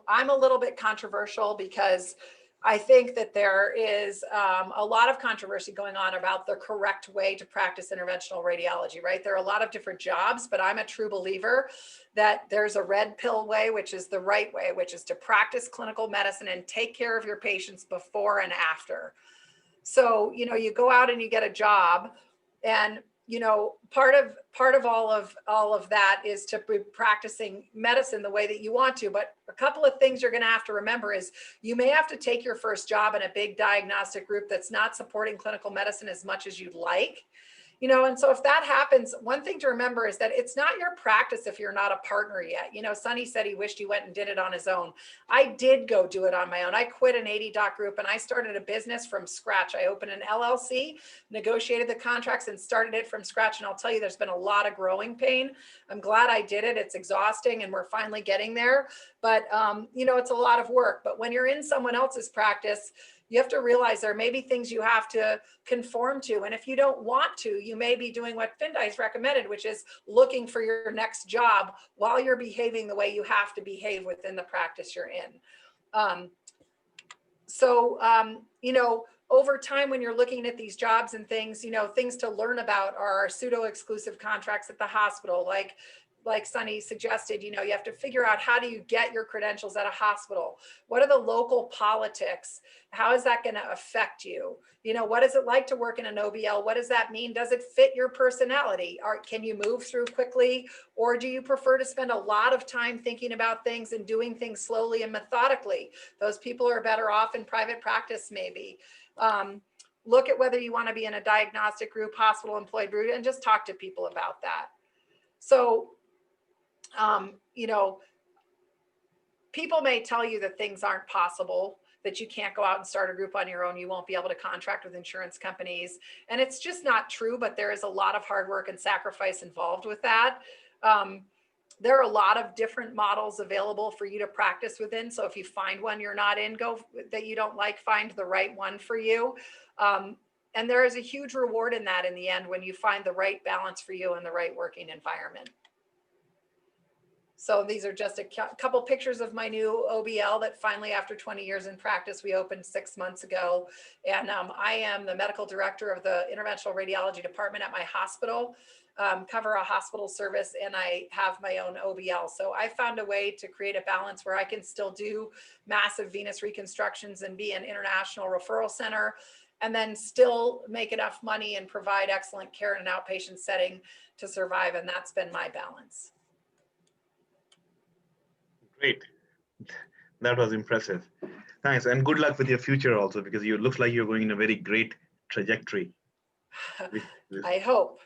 I'm a little bit controversial because I think that there is a lot of controversy going on about the correct way to practice interventional radiology, right? There are a lot of different jobs, but I'm a true believer that there's a red pill way, which is the right way, which is to practice clinical medicine and take care of your patients before and after. So, you go out and you get a job, and part of all of that is to be practicing medicine the way that you want to. But a couple of things you're going to have to remember is you may have to take your first job in a big diagnostic group that's not supporting clinical medicine as much as you'd like. And so if that happens, one thing to remember is that it's not your practice if you're not a partner yet. Sonny said he wished he went and did it on his own. I did go do it on my own. I quit an 80 doc group and I started a business from scratch. I opened an LLC, negotiated the contracts, and started it from scratch. And I'll tell you, there's been a lot of growing pain. I'm glad I did it. It's exhausting and we're finally getting there. But, it's a lot of work. But when you're in someone else's practice, you have to realize there may be things you have to conform to. And if you don't want to, you may be doing what Findice recommended, which is looking for your next job while you're behaving the way you have to behave within the practice you're in. Over time, when you're looking at these jobs and things, things to learn about are pseudo-exclusive contracts at the hospital, like Sunny suggested. You have to figure out, how do you get your credentials at a hospital? What are the local politics? How is that going to affect you? What is it like to work in an OBL? What does that mean? Does it fit your personality? Can you move through quickly? Or do you prefer to spend a lot of time thinking about things and doing things slowly and methodically? Those people are better off in private practice, maybe. Look at whether you want to be in a diagnostic group, hospital employed group, and just talk to people about that. So, people may tell you that things aren't possible, that you can't go out and start a group on your own. You won't be able to contract with insurance companies. And it's just not true, but there is a lot of hard work and sacrifice involved with that. There are a lot of different models available for you to practice within. So if you find one you're not in, that you don't like, find the right one for you. And there is a huge reward in that in the end, when you find the right balance for you and the right working environment. So these are just a couple pictures of my new OBL that finally, after 20 years in practice, we opened 6 months ago. And I am the medical director of the interventional radiology department at my hospital, cover a hospital service, and I have my own OBL. So I found a way to create a balance where I can still do massive venous reconstructions and be an international referral center, and then still make enough money and provide excellent care in an outpatient setting to survive. And that's been my balance. Great. That was impressive. Thanks. And good luck with your future also, because you look like you're going in a very great trajectory. I hope.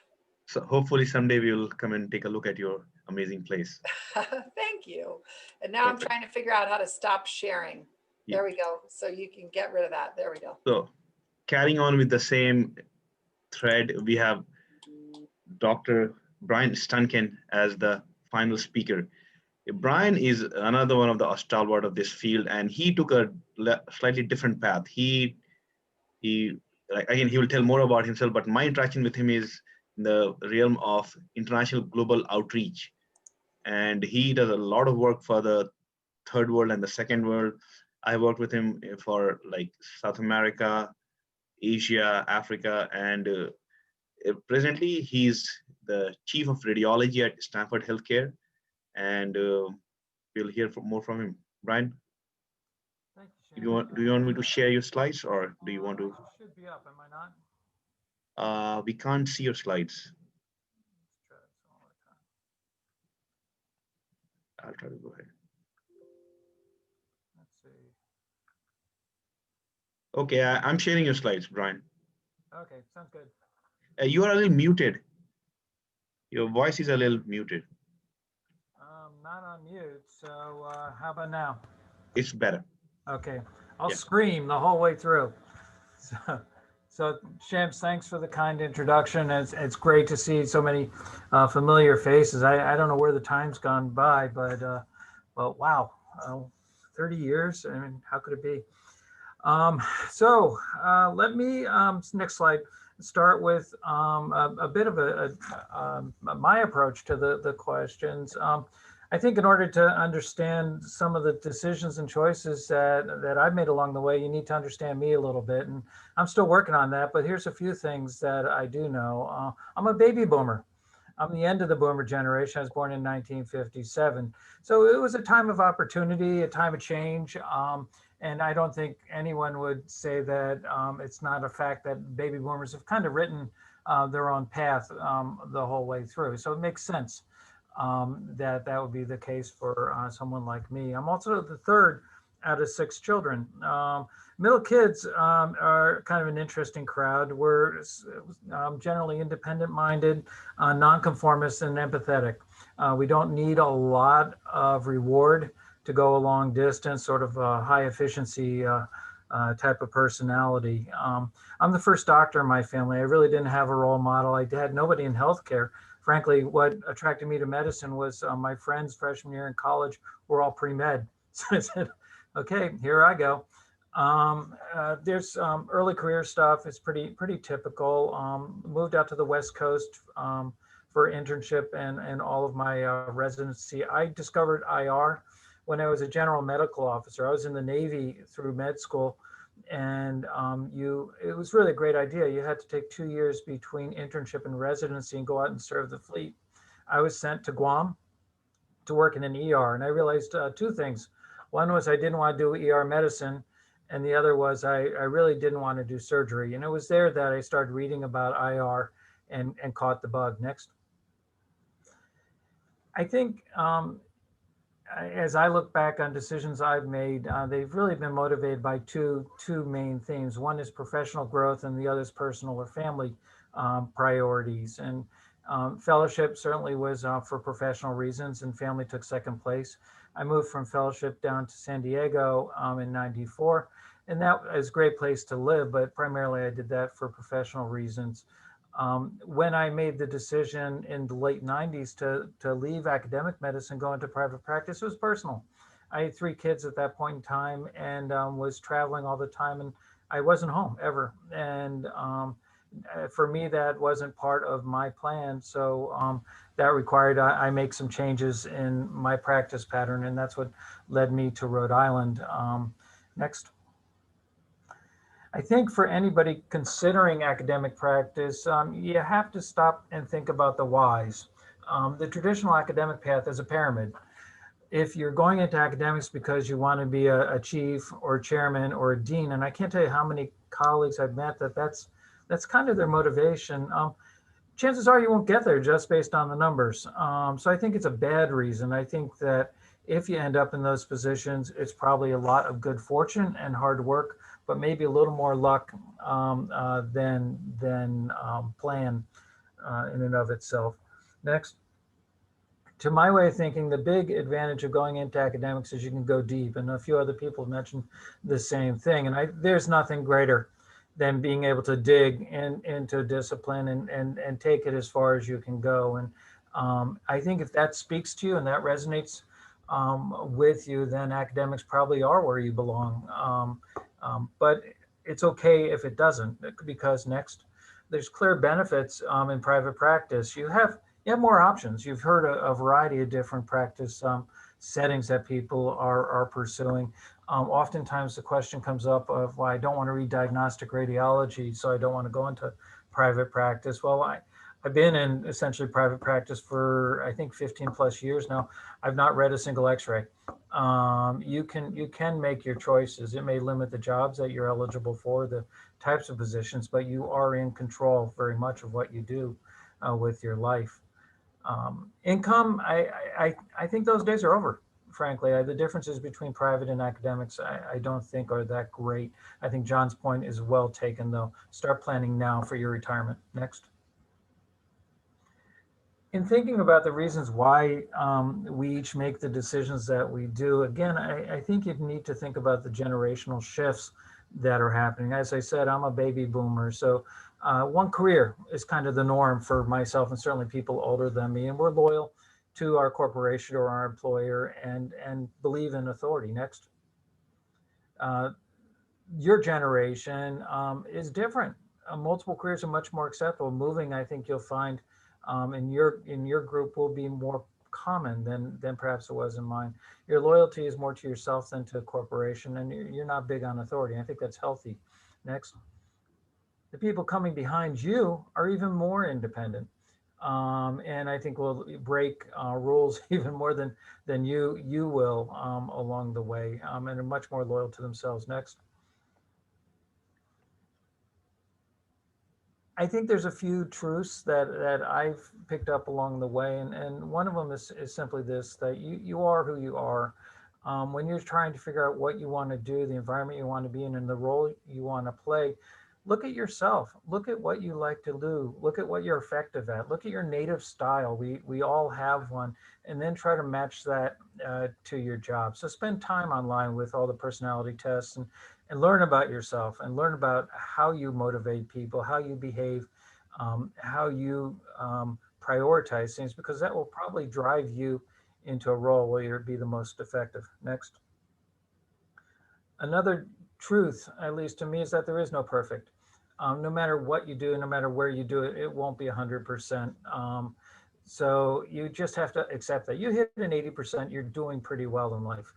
So hopefully someday we'll come and take a look at your amazing place. Thank you. And now I'm trying to figure out how to stop sharing. There we go. So you can get rid of that. There we go. So carrying on with the same thread, we have Dr. Brian Stunken as the final speaker. Brian is another one of the stalwart of this field, and he took a slightly different path. He again, he will tell more about himself, but my interaction with him is in the realm of international global outreach. And he does a lot of work for the third world and the second world. I worked with him for like South America, Asia, Africa, and presently he's the chief of radiology at Stanford Healthcare. And we'll hear more from him. Brian? Thank you, Do you want me to share your slides, or do you want to? Should be up, am I not? We can't see your slides. Let's try this one more time. I'll try to go ahead. Let's see. Okay, I'm sharing your slides, Brian. Okay, sounds good. You are a little muted. Your voice is a little muted. Not on mute, so how about now? It's better. Okay, I'll Yeah. scream the whole way through. So Shams, thanks for the kind introduction. It's great to see so many familiar faces. I don't know where the time's gone by, but wow, 30 years. I mean, how could it be? So let me, next slide, start with a bit of my approach to the questions. I think in order to understand some of the decisions and choices that I've made along the way, you need to understand me a little bit. And I'm still working on that, but here's a few things that I do know. I'm a baby boomer. I'm the end of the boomer generation. I was born in 1957. So it was a time of opportunity, a time of change. And I don't think anyone would say that it's not a fact that baby boomers have kind of written their own path the whole way through. So it makes sense that would be the case for someone like me. I'm also the third out of 6 children. Middle kids are kind of an interesting crowd. We're generally independent-minded, nonconformist, and empathetic. We don't need a lot of reward to go a long distance, sort of a high efficiency type of personality. I'm the first doctor in my family. I really didn't have a role model. I had nobody in healthcare. Frankly, what attracted me to medicine was my friends freshman year in college were all pre-med. So I said, okay, here I go. There's early career stuff. It's pretty typical. Moved out to the West Coast for internship and all of my residency. I discovered IR when I was a general medical officer. I was in the Navy through med school, and it was really a great idea. You had to take 2 years between internship and residency and go out and serve the fleet. I was sent to Guam to work in an ER, and I realized 2 things. One was I didn't want to do ER medicine, and the other was I really didn't want to do surgery. And it was there that I started reading about IR and caught the bug. Next. I think as I look back on decisions I've made, they've really been motivated by two main themes. One is professional growth, and the other is personal or family priorities. And fellowship certainly was for professional reasons, and family took second place. I moved from fellowship down to San Diego in '94, and that is a great place to live, but primarily I did that for professional reasons. When I made the decision in the late 90s to leave academic medicine, go into private practice, it was personal. I had 3 kids at that point in time and was traveling all the time, and I wasn't home ever. And for me, that wasn't part of my plan. So that required I make some changes in my practice pattern, and that's what led me to Rhode Island. Next. I think for anybody considering academic practice, you have to stop and think about the whys. The traditional academic path is a pyramid. If you're going into academics because you want to be a chief or chairman or a dean, and I can't tell you how many colleagues I've met that's kind of their motivation, chances are you won't get there just based on the numbers. So I think it's a bad reason. I think that if you end up in those positions, it's probably a lot of good fortune and hard work, but maybe a little more luck than plan in and of itself. Next. To my way of thinking, the big advantage of going into academics is you can go deep, and a few other people mentioned the same thing. And there's nothing greater than being able to dig into a discipline and take it as far as you can go. And I think if that speaks to you and that resonates with you, then academics probably are where you belong. But it's okay if it doesn't, because next, there's clear benefits in private practice. You have more options. You've heard a variety of different practice settings that people are pursuing. Oftentimes the question comes up of, well, I don't want to read diagnostic radiology, so I don't want to go into private practice. Well, I've been in essentially private practice for, I think, 15 plus years now. I've not read a single x-ray. You can make your choices. It may limit the jobs that you're eligible for, the types of positions, but you are in control very much of what you do with your life. Income, I think those days are over, frankly. The differences between private and academics, I don't think are that great. I think John's point is well taken, though. Start planning now for your retirement. Next. In thinking about the reasons why we each make the decisions that we do, again, I think you need to think about the generational shifts that are happening. As I said, I'm a baby boomer, so one career is kind of the norm for myself and certainly people older than me, and we're loyal to our corporation or our employer and believe in authority. Next. Your generation is different. Multiple careers are much more acceptable. Moving, I think you'll find in your group will be more common than perhaps it was in mine. Your loyalty is more to yourself than to a corporation, and you're not big on authority. I think that's healthy. Next. The people coming behind you are even more independent, and I think will break rules even more than you will along the way, and are much more loyal to themselves. Next. I think there's a few truths that I've picked up along the way, and one of them is simply this, that you are who you are. When you're trying to figure out what you want to do, the environment you want to be in, and the role you want to play, look at yourself. Look at what you like to do. Look at what you're effective at. Look at your native style. We all have one, and then try to match that to your job. So spend time online with all the personality tests and learn about yourself and learn about how you motivate people, how you behave, how you prioritize things, because that will probably drive you into a role where you'll be the most effective. Next. Another truth, at least to me, is that there is no perfect. No matter what you do, no matter where you do it, it won't be 100%. So you just have to accept that. You hit an 80%, you're doing pretty well in life.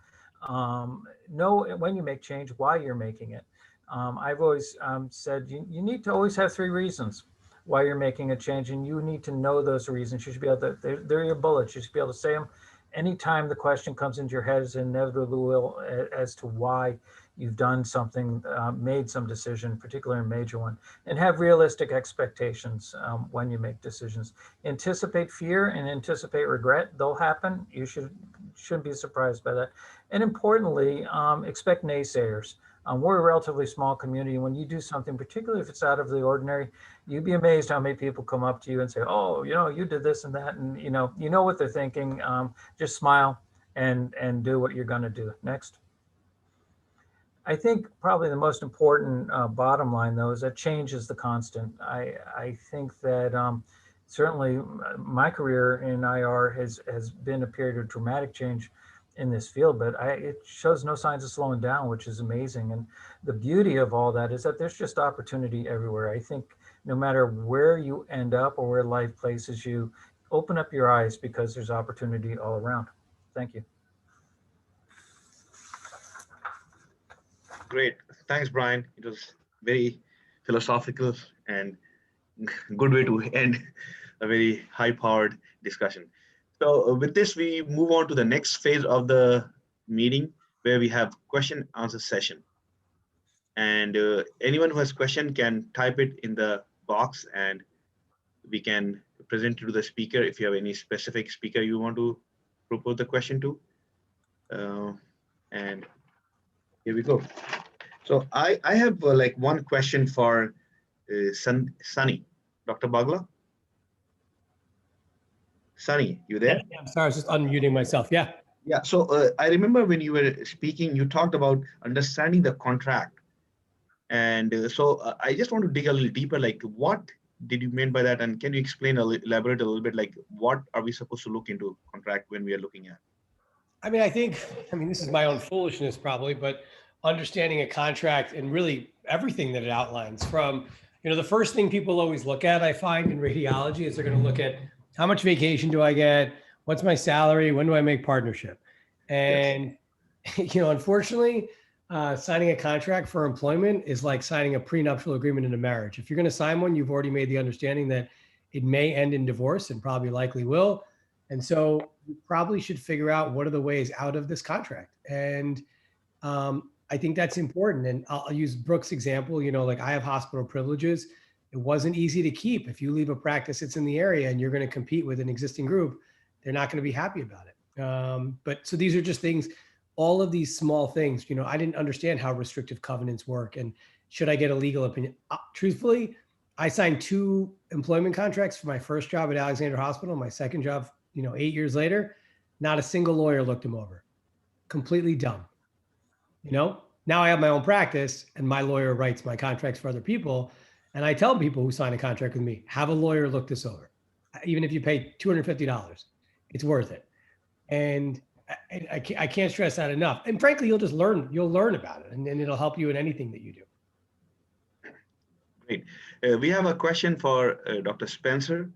Know when you make change, why you're making it. I've always said you need to always have 3 reasons why you're making a change, and you need to know those reasons. You should be able to, they're your bullets. You should be able to say them anytime the question comes into your head, is inevitably will, as to why you've done something, made some decision, particularly a major one, and have realistic expectations when you make decisions. Anticipate fear and anticipate regret. They'll happen. You shouldn't be surprised by that. And importantly, expect naysayers. We're a relatively small community. When you do something, particularly if it's out of the ordinary, you'd be amazed how many people come up to you and say, oh, you did this and that. And you know what they're thinking. Just smile and do what you're going to do. Next. I think probably the most important bottom line, though, is that change is the constant. I think that certainly my career in IR has been a period of dramatic change in this field, but it shows no signs of slowing down, which is amazing. And the beauty of all that is that there's just opportunity everywhere. I think no matter where you end up or where life places you, open up your eyes, because there's opportunity all around. Thank you. Great. Thanks, Brian. It was very philosophical and good way to end a very high-powered discussion. So with this, we move on to the next phase of the meeting, where we have question answer session. And anyone who has question can type it in the box, and we can present it to the speaker if you have any specific speaker you want to propose the question to. And here we go. So I have like one question for Sunny, Dr. Bagla. Sunny, you there? Yeah, I'm sorry, I was just unmuting myself. Yeah. Yeah. So I remember when you were speaking, you talked about understanding the contract. And so I just want to dig a little deeper, like what did you mean by that? And can you explain, elaborate a little bit, like what are we supposed to look into contract when we are looking at? I mean, this is my own foolishness probably, but understanding a contract and really everything that it outlines from, the first thing people always look at, I find in radiology, is they're going to look at how much vacation do I get? What's my salary? When do I make partnership? And, yes. Unfortunately, signing a contract for employment is like signing a prenuptial agreement in a marriage. If you're going to sign one, you've already made the understanding that It may end in divorce and probably likely will. And so you probably should figure out what are the ways out of this contract. And I think that's important. And I'll use Brooke's example, like I have hospital privileges. It wasn't easy to keep. If you leave a practice that's in the area and you're going to compete with an existing group, they're not going to be happy about it. But so these are just things, all of these small things, I didn't understand how restrictive covenants work and should I get a legal opinion? Truthfully, I signed 2 employment contracts for my first job at Alexander Hospital, my second job, 8 years later. Not a single lawyer looked them over. Completely dumb. Now I have my own practice and my lawyer writes my contracts for other people. And I tell people who sign a contract with me, have a lawyer look this over. Even if you pay $250, it's worth it. And I can't stress that enough. And frankly, you'll learn about it and then it'll help you in anything that you do. Great. We have a question for Dr. Spencer,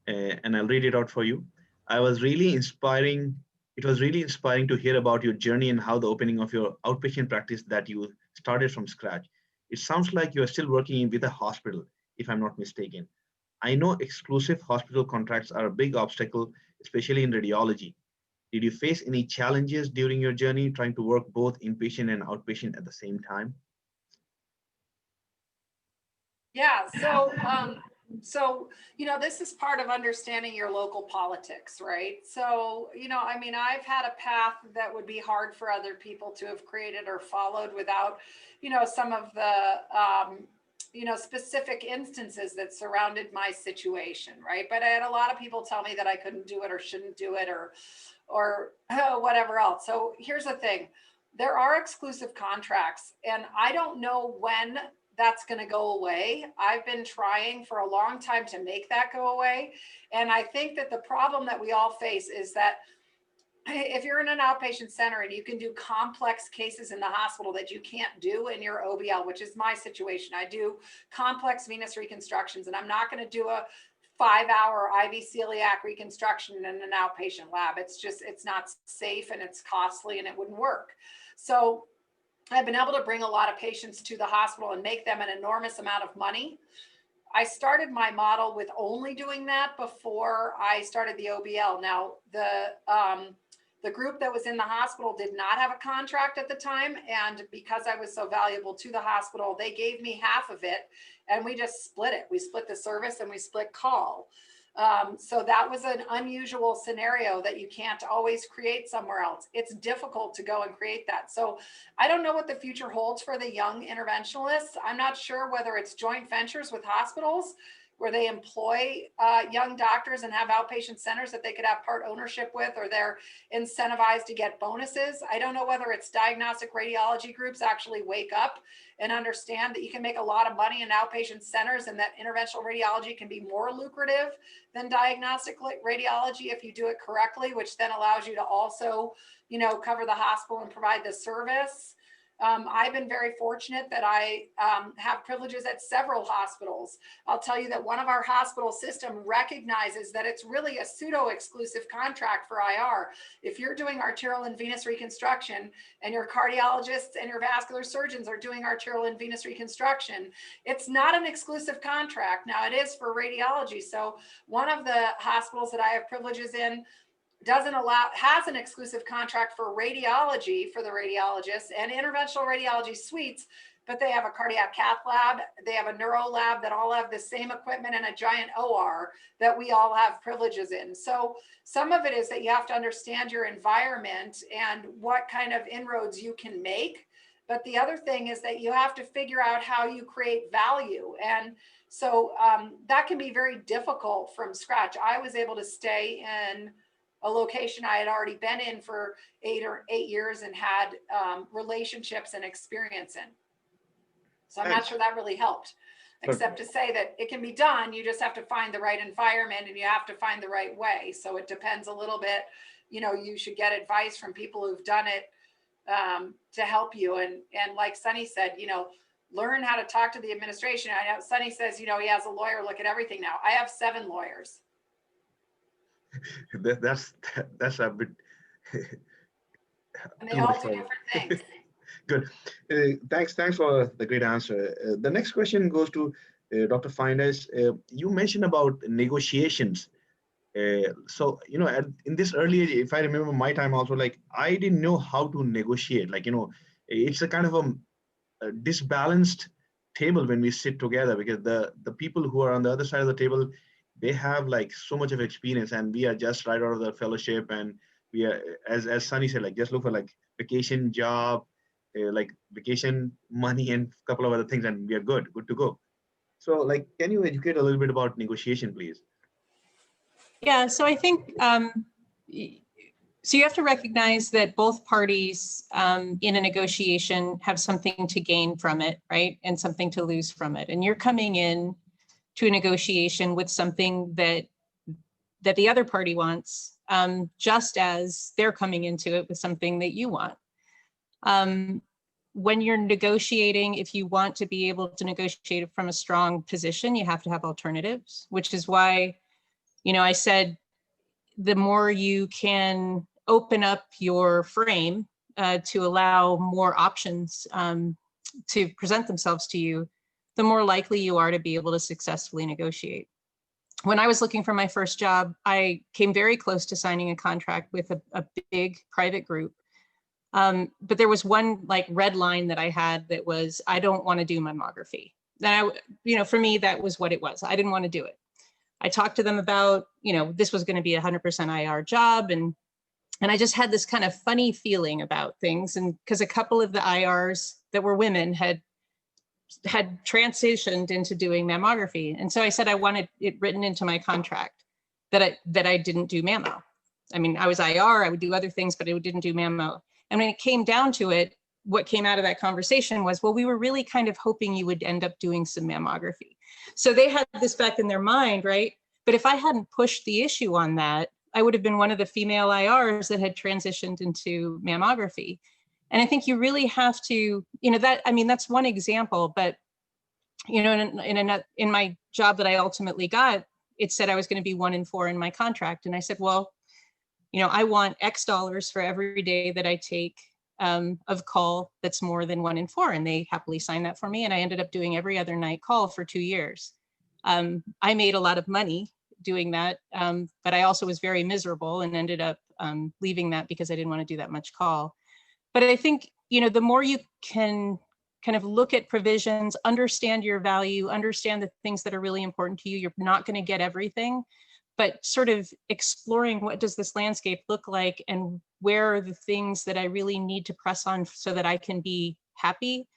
and I'll read it out for you. It was really inspiring to hear about your journey and how the opening of your outpatient practice that you started from scratch. It sounds like you are still working with a hospital, if I'm not mistaken. I know exclusive hospital contracts are a big obstacle, especially in radiology. Did you face any challenges during your journey trying to work both inpatient and outpatient at the same time? Yeah, so this is part of understanding your local politics, right? So, I've had a path that would be hard for other people to have created or followed without, some of the, specific instances that surrounded my situation, right? But I had a lot of people tell me that I couldn't do it or shouldn't do it or whatever else. So here's the thing. There are exclusive contracts, and I don't know when that's going to go away. I've been trying for a long time to make that go away. And I think that the problem that we all face is that if you're in an outpatient center and you can do complex cases in the hospital that you can't do in your OBL, which is my situation. I do complex venous reconstructions, and I'm not going to do a 5-hour IV celiac reconstruction in an outpatient lab. It's not safe and it's costly and it wouldn't work. So I've been able to bring a lot of patients to the hospital and make them an enormous amount of money. I started my model with only doing that before I started the OBL. Now, the group that was in the hospital did not have a contract at the time. And because I was so valuable to the hospital, they gave me half of it and we just split it. We split the service and we split call. So that was an unusual scenario that you can't always create somewhere else. It's difficult to go and create that. So I don't know what the future holds for the young interventionalists. I'm not sure whether it's joint ventures with hospitals where they employ young doctors and have outpatient centers that they could have part ownership with, or they're incentivized to get bonuses. I don't know whether it's diagnostic radiology groups actually wake up and understand that you can make a lot of money in outpatient centers and that interventional radiology can be more lucrative than diagnostic radiology if you do it correctly, which then allows you to also, cover the hospital and provide the service. I've been very fortunate that I have privileges at several hospitals. I'll tell you that one of our hospital system recognizes that it's really a pseudo-exclusive contract for IR. If you're doing arterial and venous reconstruction and your cardiologists and your vascular surgeons are doing arterial and venous reconstruction, it's not an exclusive contract. Now it is for radiology. So one of the hospitals that I have privileges in has an exclusive contract for radiology for the radiologists and interventional radiology suites, but they have a cardiac cath lab, they have a neuro lab that all have the same equipment and a giant OR that we all have privileges in. So some of it is that you have to understand your environment and what kind of inroads you can make. But the other thing is that you have to figure out how you create value. And so that can be very difficult from scratch. I was able to stay in a location I had already been in for 8 years and had relationships and experience in. So I'm not sure that really helped, except to say that it can be done. You just have to find the right environment and you have to find the right way. So it depends a little bit, you should get advice from people who've done it to help you. And like Sunny said, learn how to talk to the administration. I know Sunny says, he has a lawyer look at everything now. I have 7 lawyers. That's a bit. And they all do different things. Good. Thanks for the great answer. The next question goes to Dr. Fines, you mentioned about negotiations. So, in this early age, if I remember my time also, like I didn't know how to negotiate. Like, it's a kind of a disbalanced table when we sit together, because the people who are on the other side of the table, they have like so much of experience, and we are just right out of the fellowship, and we are, as Sunny said, like just look for like vacation job, like vacation money and a couple of other things, and we are good to go. So like, can you educate a little bit about negotiation, please? Yeah, so I think, so you have to recognize that both parties in a negotiation have something to gain from it, right? And something to lose from it. And you're coming in to a negotiation with something that the other party wants, just as they're coming into it with something that you want. When you're negotiating, if you want to be able to negotiate from a strong position, you have to have alternatives, which is why, I said, the more you can open up your frame to allow more options to present themselves to you, the more likely you are to be able to successfully negotiate. When I was looking for my first job, I came very close to signing a contract with a big private group. But there was one like red line that I had that was, I don't want to do mammography. And for me, that was what it was. I didn't want to do it. I talked to them about, this was going to be 100% IR job. And I just had this kind of funny feeling about things. And because a couple of the IRs that were women had transitioned into doing mammography. And so I said, I wanted it written into my contract that I didn't do mammo. I mean, I was IR, I would do other things, but I didn't do mammo. And when it came down to it, what came out of that conversation was, well, we were really kind of hoping you would end up doing some mammography. So they had this back in their mind, right? But if I hadn't pushed the issue on that, I would have been one of the female IRs that had transitioned into mammography. And I think you really have to, that's one example, but, in my job that I ultimately got, it said I was going to be 1 in 4 in my contract. And I said, well, I want X dollars for every day that I take of call that's more than 1 in 4. And they happily signed that for me. And I ended up doing every other night call for 2 years. I made a lot of money doing that, but I also was very miserable and ended up leaving that because I didn't want to do that much call. But I think, the more you can kind of look at provisions, understand your value, understand the things that are really important to you, you're not going to get everything, but sort of exploring what does this landscape look like and where are the things that I really need to press on so that I can be happy.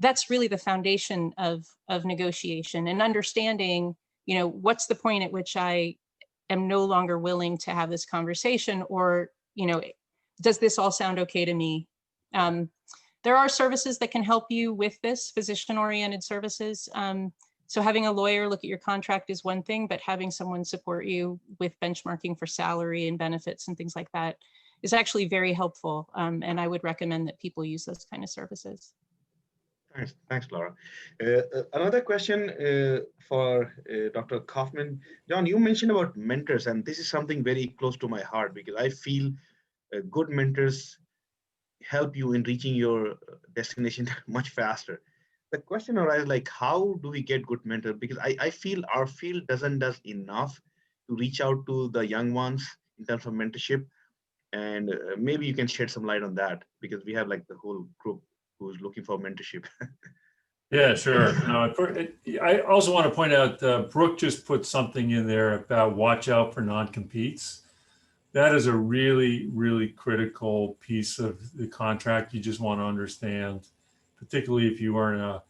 That's really the foundation of negotiation, and understanding, what's the point at which I am no longer willing to have this conversation, or, does this all sound okay to me? There are services that can help you with this, physician-oriented services. So having a lawyer look at your contract is one thing, but having someone support you with benchmarking for salary and benefits and things like that is actually very helpful. And I would recommend that people use those kind of services. Thanks, Laura. Another question for Dr. Kaufman. John, you mentioned about mentors, and this is something very close to my heart, because I feel good mentors help you in reaching your destination much faster. The question arises, like, how do we get good mentors? Because I feel our field doesn't do enough to reach out to the young ones in terms of mentorship. And maybe you can shed some light on that, because we have like the whole group who's looking for mentorship. Yeah, sure. No, I also want to point out, Brooke just put something in there about watch out for non-competes. That is a really, really critical piece of the contract. You just want to understand, particularly if you are in a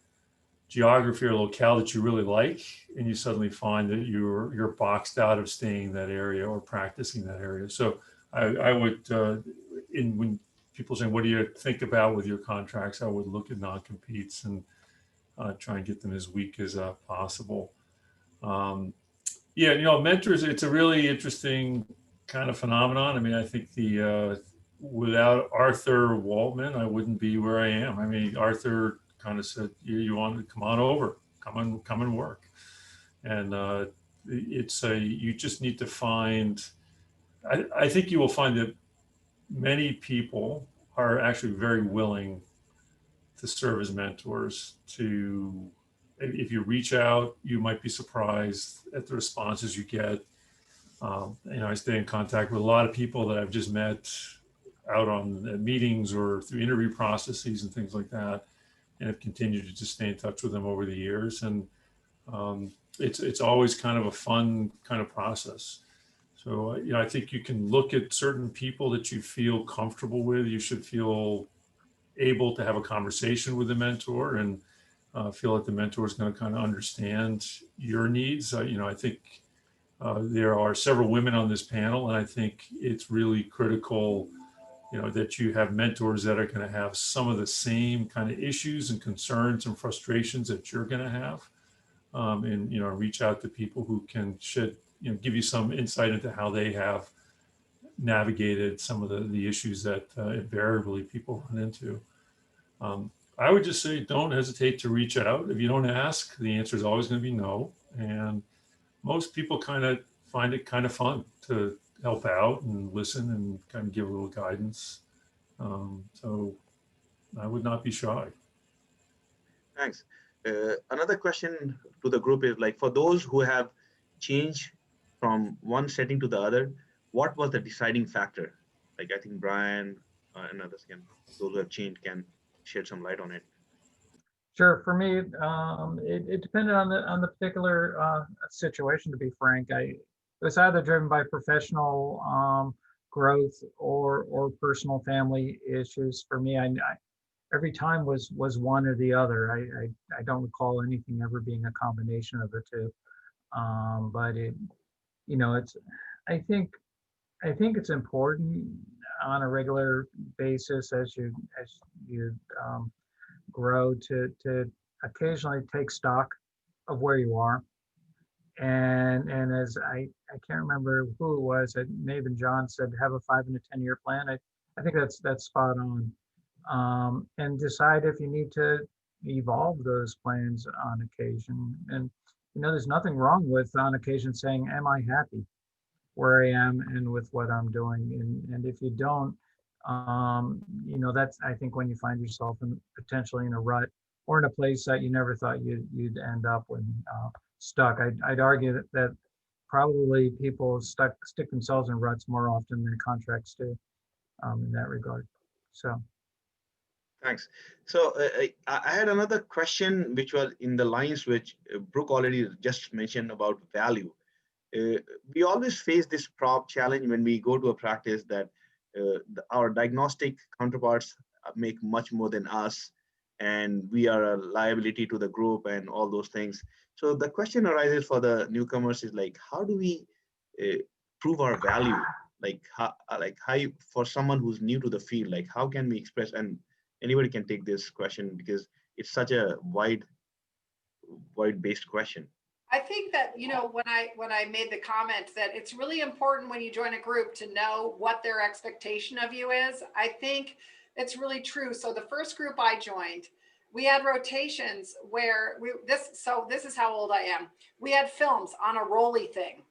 geography or locale that you really like, and you suddenly find that you're boxed out of staying in that area or practicing that area. So I would, when people say, what do you think about with your contracts? I would look at non-competes and try and get them as weak as possible. Yeah, mentors, it's a really interesting kind of phenomenon. I mean, I think without Arthur Waltman, I wouldn't be where I am. I mean, Arthur kind of said, you want to come on over, come and work. And you just need to find, I think you will find that many people are actually very willing to serve as mentors to if you reach out, you might be surprised at the responses you get. I stay in contact with a lot of people that I've just met out on meetings or through interview processes and things like that, and have continued to just stay in touch with them over the years. And it's always kind of a fun kind of process. So, I think you can look at certain people that you feel comfortable with. You should feel able to have a conversation with the mentor and feel like the mentor is going to kind of understand your needs. I think there are several women on this panel, and I think it's really critical, that you have mentors that are going to have some of the same kind of issues and concerns and frustrations that you're going to have. And reach out to people who should give you some insight into how they have navigated some of the issues that invariably people run into. I would just say, don't hesitate to reach out. If you don't ask, the answer is always going to be no. And most people kind of find it kind of fun to help out and listen and kind of give a little guidance. So I would not be shy. Thanks. Another question to the group is, like, for those who have changed from one setting to the other, what was the deciding factor? Like, I think Brian and others those who have changed can shed some light on it. Sure. For me, it depended on the particular situation. To be frank, it was either driven by professional growth or personal family issues. For me, I every time was one or the other. I don't recall anything ever being a combination of the two. But it's I think it's important on a regular basis as you grow to occasionally take stock of where you are. And as I can't remember who it was, it may have been John, said have a 5 and a 10-year plan. I think that's spot on. And decide if you need to evolve those plans on occasion. And there's nothing wrong with on occasion saying, am I happy where I am and with what I'm doing? And if you don't, that's, I think, when you find yourself potentially in a rut or in a place that you never thought you'd end up when stuck. I'd argue that probably people stick themselves in ruts more often than contracts do in that regard. So. Thanks. So I had another question, which was in the lines which Brooke already just mentioned about value. We always face this challenge when we go to a practice that our diagnostic counterparts make much more than us, and we are a liability to the group and all those things. So the question arises for the newcomers is, like, how do we prove our value? How for someone who's new to the field, like, how can we express? And anybody can take this question because it's such a wide-based question. I think that, when I made the comment that it's really important when you join a group to know what their expectation of you is, I think it's really true. So the first group I joined, we had rotations where this is how old I am. We had films on a rolly thing.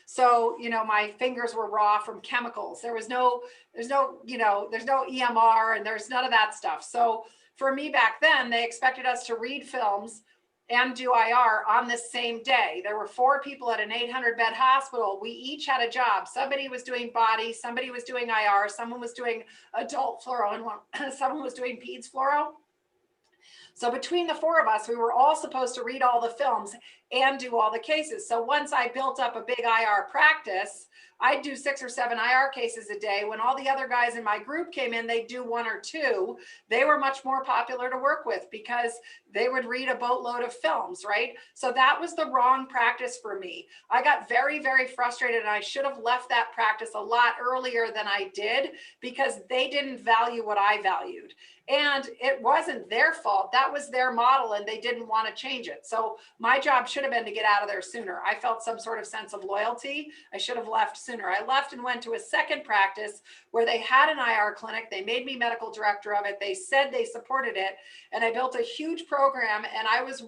So, my fingers were raw from chemicals. There's no EMR and there's none of that stuff. So for me back then, they expected us to read films and do IR on the same day. There were 4 people at an 800-bed hospital. We each had a job. Somebody was doing body, somebody was doing IR, someone was doing adult fluoro, and someone was doing peds fluoro. So between the 4 of us, we were all supposed to read all the films and do all the cases. So once I built up a big IR practice, I'd do 6 or 7 IR cases a day. When all the other guys in my group came in, they'd do 1 or 2. They were much more popular to work with because they would read a boatload of films, right? So that was the wrong practice for me. I got very, very frustrated, and I should have left that practice a lot earlier than I did because they didn't value what I valued. And it wasn't their fault. That was their model, and they didn't want to change it. So my job should have been to get out of there sooner. I felt some sort of sense of loyalty. I should have left sooner. I left and went to a second practice where they had an IR clinic. They made me medical director of it. They said they supported it. And I built a huge program, and I was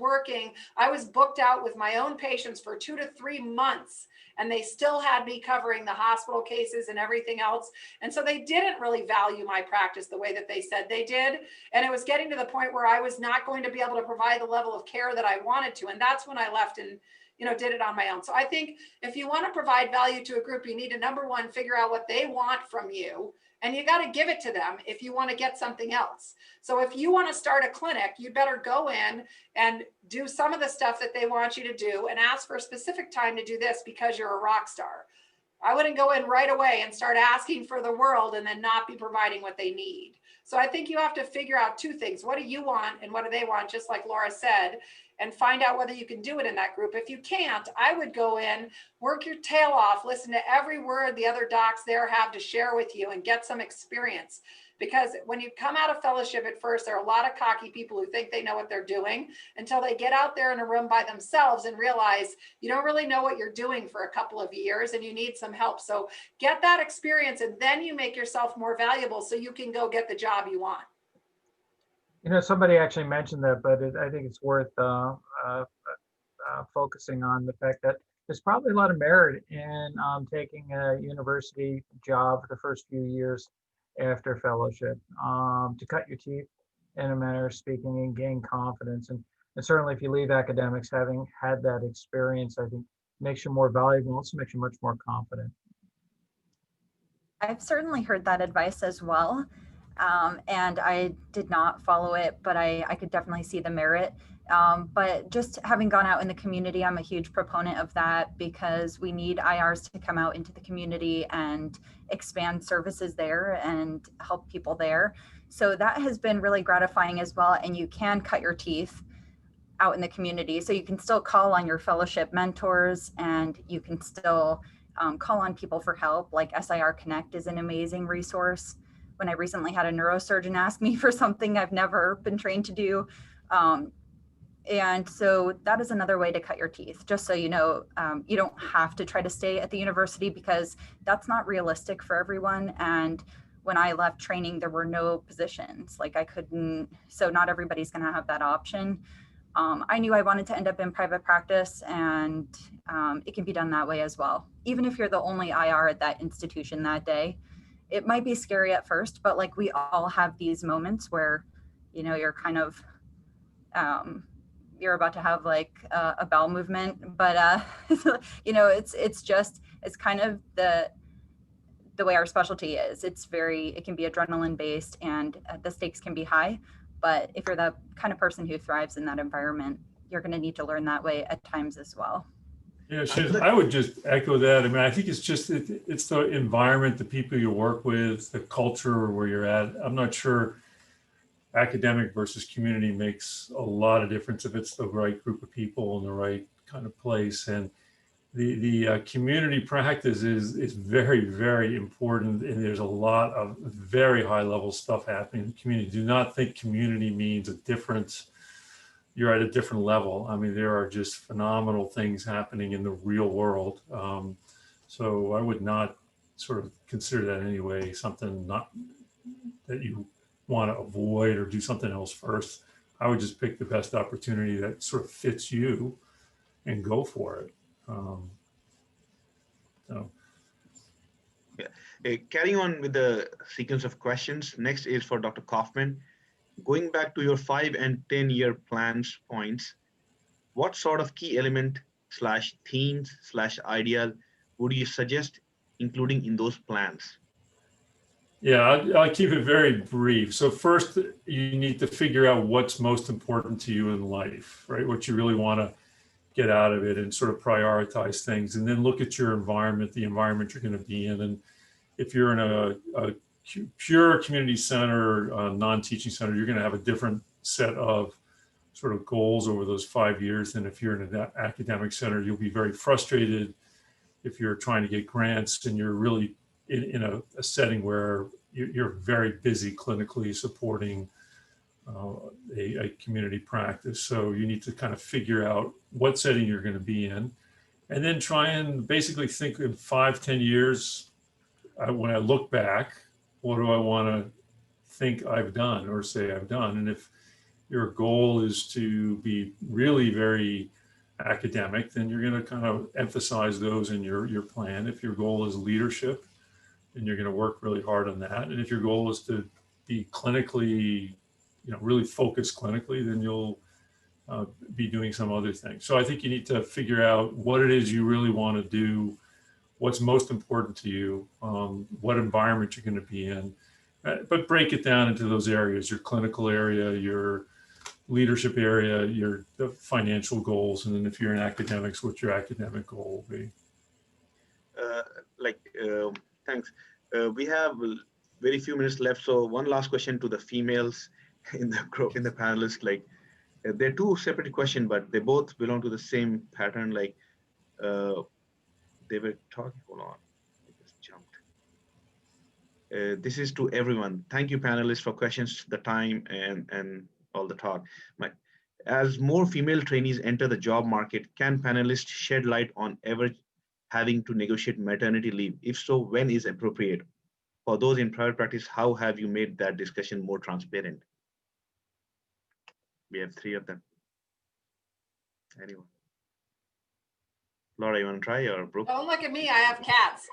booked out with my own patients for 2 to 3 months. And they still had me covering the hospital cases and everything else. And so they didn't really value my practice the way that they said they did. did. And it was getting to the point where I was not going to be able to provide the level of care that I wanted to. And that's when I left and, did it on my own. So I think if you want to provide value to a group, you need to, number one, figure out what they want from you. And you got to give it to them if you want to get something else. So if you want to start a clinic, you better go in and do some of the stuff that they want you to do and ask for a specific time to do this because you're a rock star. I wouldn't go in right away and start asking for the world and then not be providing what they need. So I think you have to figure out two things. What do you want and what do they want? Just like Laura said, and find out whether you can do it in that group. If you can't, I would go in, work your tail off, listen to every word the other docs there have to share with you and get some experience. Because when you come out of fellowship at first, there are a lot of cocky people who think they know what they're doing until they get out there in a room by themselves and realize you don't really know what you're doing for a couple of years and you need some help. So get that experience and then you make yourself more valuable so you can go get the job you want. Somebody actually mentioned that, but I think it's worth focusing on the fact that there's probably a lot of merit in taking a university job for the first few years after fellowship, to cut your teeth in a manner of speaking and gain confidence. And certainly if you leave academics having had that experience, I think makes you more valuable, also makes you much more confident. I've certainly heard that advice as well. And I did not follow it, but I could definitely see the merit. But just having gone out in the community, I'm a huge proponent of that because we need IRs to come out into the community and expand services there and help people there. So that has been really gratifying as well. And you can cut your teeth out in the community. So you can still call on your fellowship mentors and you can still call on people for help. Like SIR Connect is an amazing resource. When I recently had a neurosurgeon ask me for something I've never been trained to do. And so that is another way to cut your teeth, just so you know, you don't have to try to stay at the university because that's not realistic for everyone. And when I left training, there were no positions, like I couldn't, so not everybody's gonna have that option. I knew I wanted to end up in private practice and it can be done that way as well. Even if you're the only IR at that institution that day, it might be scary at first, but like we all have these moments where, you're kind of, you're about to have like a bowel movement, but it's kind of the way our specialty is. It can be adrenaline based and the stakes can be high, but if you're the kind of person who thrives in that environment, you're going to need to learn that way at times as well. Yeah, I would just echo that. I mean, I think it's just, it's the environment, the people you work with, the culture where you're at. I'm not sure academic versus community makes a lot of difference if it's the right group of people in the right kind of place. And the community practice is very, very important. And there's a lot of very high level stuff happening in the community. Do not think community means a difference. You're at a different level. I mean, there are just phenomenal things happening in the real world. So I would not sort of consider that anyway, something not that you want to avoid or do something else first. I would just pick the best opportunity that sort of fits you and go for it. Carrying on with the sequence of questions, next is for Dr. Kaufman. Going back to your 5 and 10-year plans points, what sort of key element / themes / ideas would you suggest including in those plans? Yeah, I'll keep it very brief. So first, you need to figure out what's most important to you in life, right? What you really want to get out of it and sort of prioritize things. And then look at your environment, the environment you're going to be in. And if you're in a pure community center, non-teaching center, you're going to have a different set of sort of goals over those 5 years than if you're in an academic center. You'll be very frustrated if you're trying to get grants and you're really in a setting where you're very busy clinically supporting a community practice. So you need to kind of figure out what setting you're going to be in, and then try and basically think in 5, 10 years, when I look back, what do I want to think I've done or say I've done? And if your goal is to be really very academic, then you're going to kind of emphasize those in your plan. If your goal is leadership, then you're going to work really hard on that. And if your goal is to be clinically, really focused clinically, then you'll be doing some other things. So I think you need to figure out what it is you really want to do, what's most important to you, what environment you're going to be in, but break it down into those areas: your clinical area, your leadership area, the financial goals, and then if you're in academics, what your academic goal will be. Thanks. We have very few minutes left, so one last question to the females in the group, in the panelists. They're two separate questions, but they both belong to the same pattern. They were talking. Hold on, I just jumped. This is to everyone. Thank you, panelists, for questions, the time, and all the talk. As more female trainees enter the job market, can panelists shed light on ever having to negotiate maternity leave? If so, when is appropriate? For those in private practice, how have you made that discussion more transparent? We have three of them. Anyone? Laura, you want to try, or Brooke? Don't look at me, I have cats.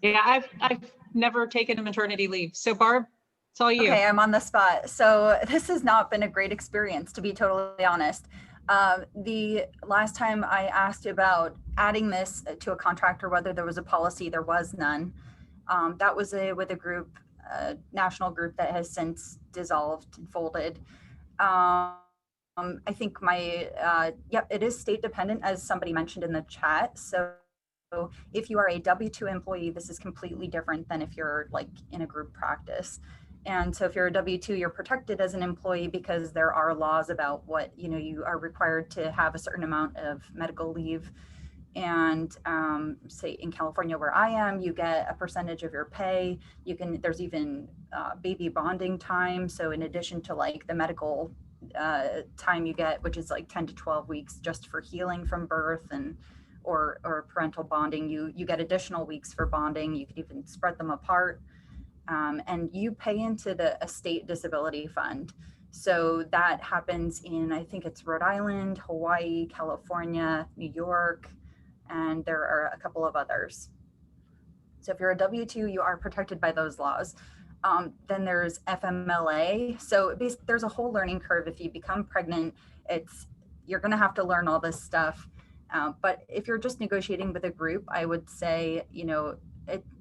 Yeah, I've never taken a maternity leave. So Barb, it's all you. Okay, I'm on the spot. So this has not been a great experience, to be totally honest. The last time I asked about adding this to a contract or whether there was a policy, there was none. That was with a group, national group that has since dissolved and folded. I think it is state dependent, as somebody mentioned in the chat. So if you are a W-2 employee, this is completely different than if you're in a group practice. And so if you're a W-2, you're protected as an employee because there are laws about what, you are required to have a certain amount of medical leave. And say in California where I am, you get a percentage of your pay. There's even baby bonding time. So in addition to the medical time you get, which is 10 to 12 weeks just for healing from birth or parental bonding, you get additional weeks for bonding. You could even spread them apart. And you pay into a state disability fund. So that happens in, I think it's Rhode Island, Hawaii, California, New York, and there are a couple of others. So if you're a W-2, you are protected by those laws. Then there's FMLA. So there's a whole learning curve. If you become pregnant, you're going to have to learn all this stuff. But if you're just negotiating with a group, I would say,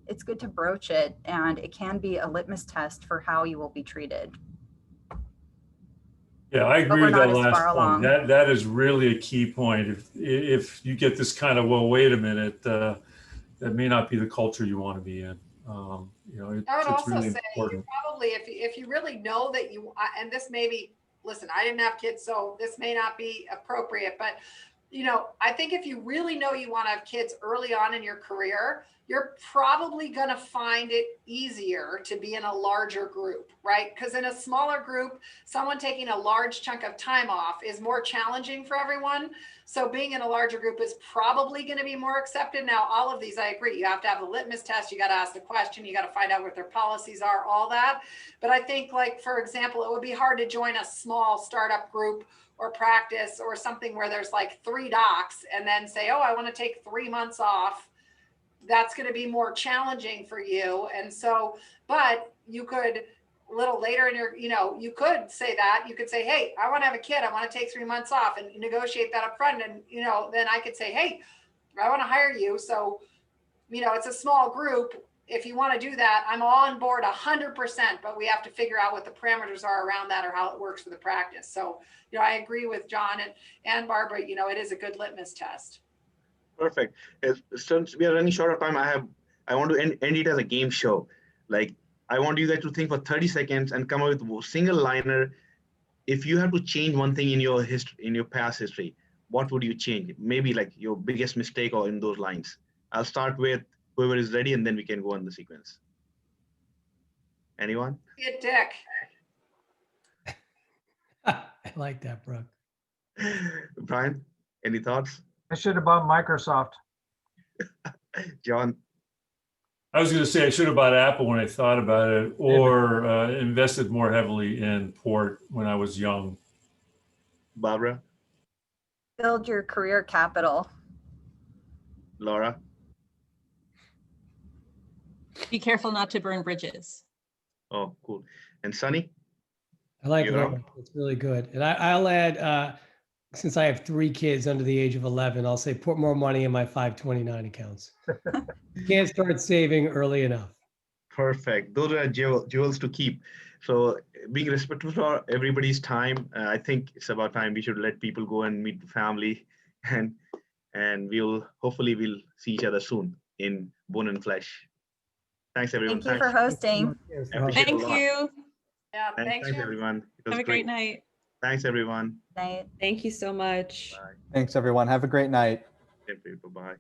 it's good to broach it, and it can be a litmus test for how you will be treated. Yeah, I agree with that last point. That is really a key point. If you get this kind of, well, wait a minute, that may not be the culture you want to be in. I would also really say important. Probably if you really know that and this may be, listen, I didn't have kids, so this may not be appropriate, but I think if you really know you want to have kids early on in your career, you're probably going to find it easier to be in a larger group, right? Because in a smaller group, someone taking a large chunk of time off is more challenging for everyone. So being in a larger group is probably going to be more accepted. Now, all of these, I agree. You have to have the litmus test. You got to ask the question. You got to find out what their policies are, all that. But I think, for example, it would be hard to join a small startup group or practice or something where there's 3 docs and then say, oh, I want to take 3 months off. That's going to be more challenging for you. And so, but you could a little later in your, you could say that. You could say, hey, I want to have a kid. I want to take 3 months off, and negotiate that up front. And, then I could say, hey, I want to hire you. So, it's a small group. If you want to do that, I'm on board 100%, but we have to figure out what the parameters are around that or how it works for the practice. So, I agree with John and Barbara, it is a good litmus test. Perfect. Since we are running short of time, I want to end it as a game show. I want you guys to think for 30 seconds and come up with a single liner. If you have to change one thing in your history, in your past history, what would you change? Maybe your biggest mistake or in those lines. I'll start with whoever is ready, and then we can go on the sequence. Anyone? Be a dick. I like that, Brooke. Brian, any thoughts? I should have bought Microsoft. John? I was going to say I should have bought Apple when I thought about it, or invested more heavily in Port when I was young. Barbara? Build your career capital. Laura? Be careful not to burn bridges. Oh, cool. And Sunny? I like You're up. learning. It's really good. And I'll add, since I have 3 kids under the age of 11, I'll say put more money in my 529 accounts. You can't start saving early enough. Perfect. Those are jewels to keep. So being respectful for everybody's time, I think it's about time we should let people go and meet the family, and hopefully we'll see each other soon in bone and flesh. Thanks everyone. Thank you for Thanks. hosting. I appreciate it a Thank lot. you. Yeah, thanks. Thanks Shem. everyone. It was Have a great night. Thanks everyone. Night. Thank you so much. Bye. Thanks, everyone. Have a great night. Bye-bye.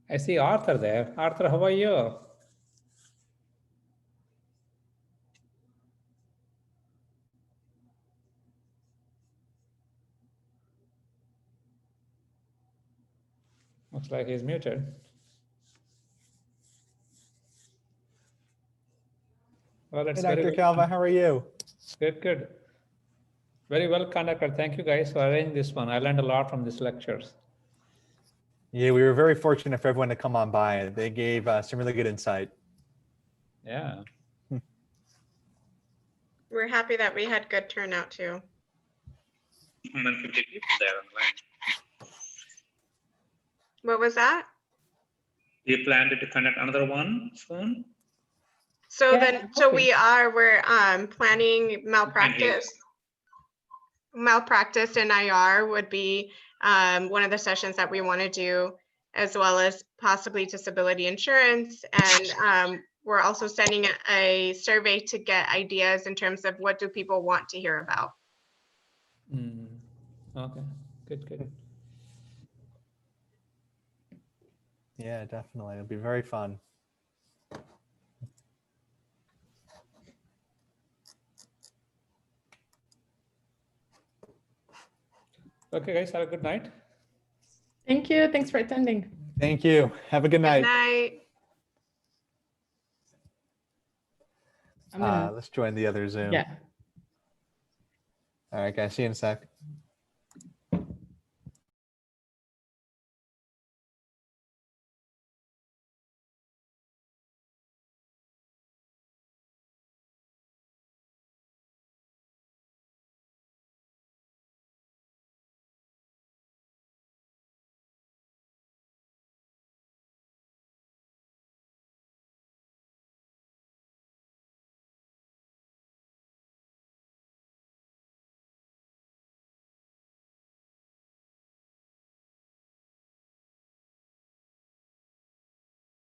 I see Arthur there. Arthur, how are you? Looks like he's muted. Well, it's Hey, Dr. very Calva, how are you? good, good. Very well conducted. Thank you guys for arranging this one. I learned a lot from these lectures. Yeah, we were very fortunate for everyone to come on by. They gave some really good insight. Yeah. We're happy that we had good turnout too. 150 people there online. What was that? Do you plan to conduct another one soon? So Yeah, we're planning malpractice. Malpractice and IR would be one of the sessions that we want to do, as well as possibly disability insurance. And we're also sending a survey to get ideas in terms of what do people want to hear about. Okay, good, good. Yeah, definitely. It'll be very fun. Okay, guys, have a good night. Thank you. Thanks for attending. Thank you. Have a good Good night. night. I'm gonna, Let's join the other Zoom. yeah. All right, guys. See you in a sec.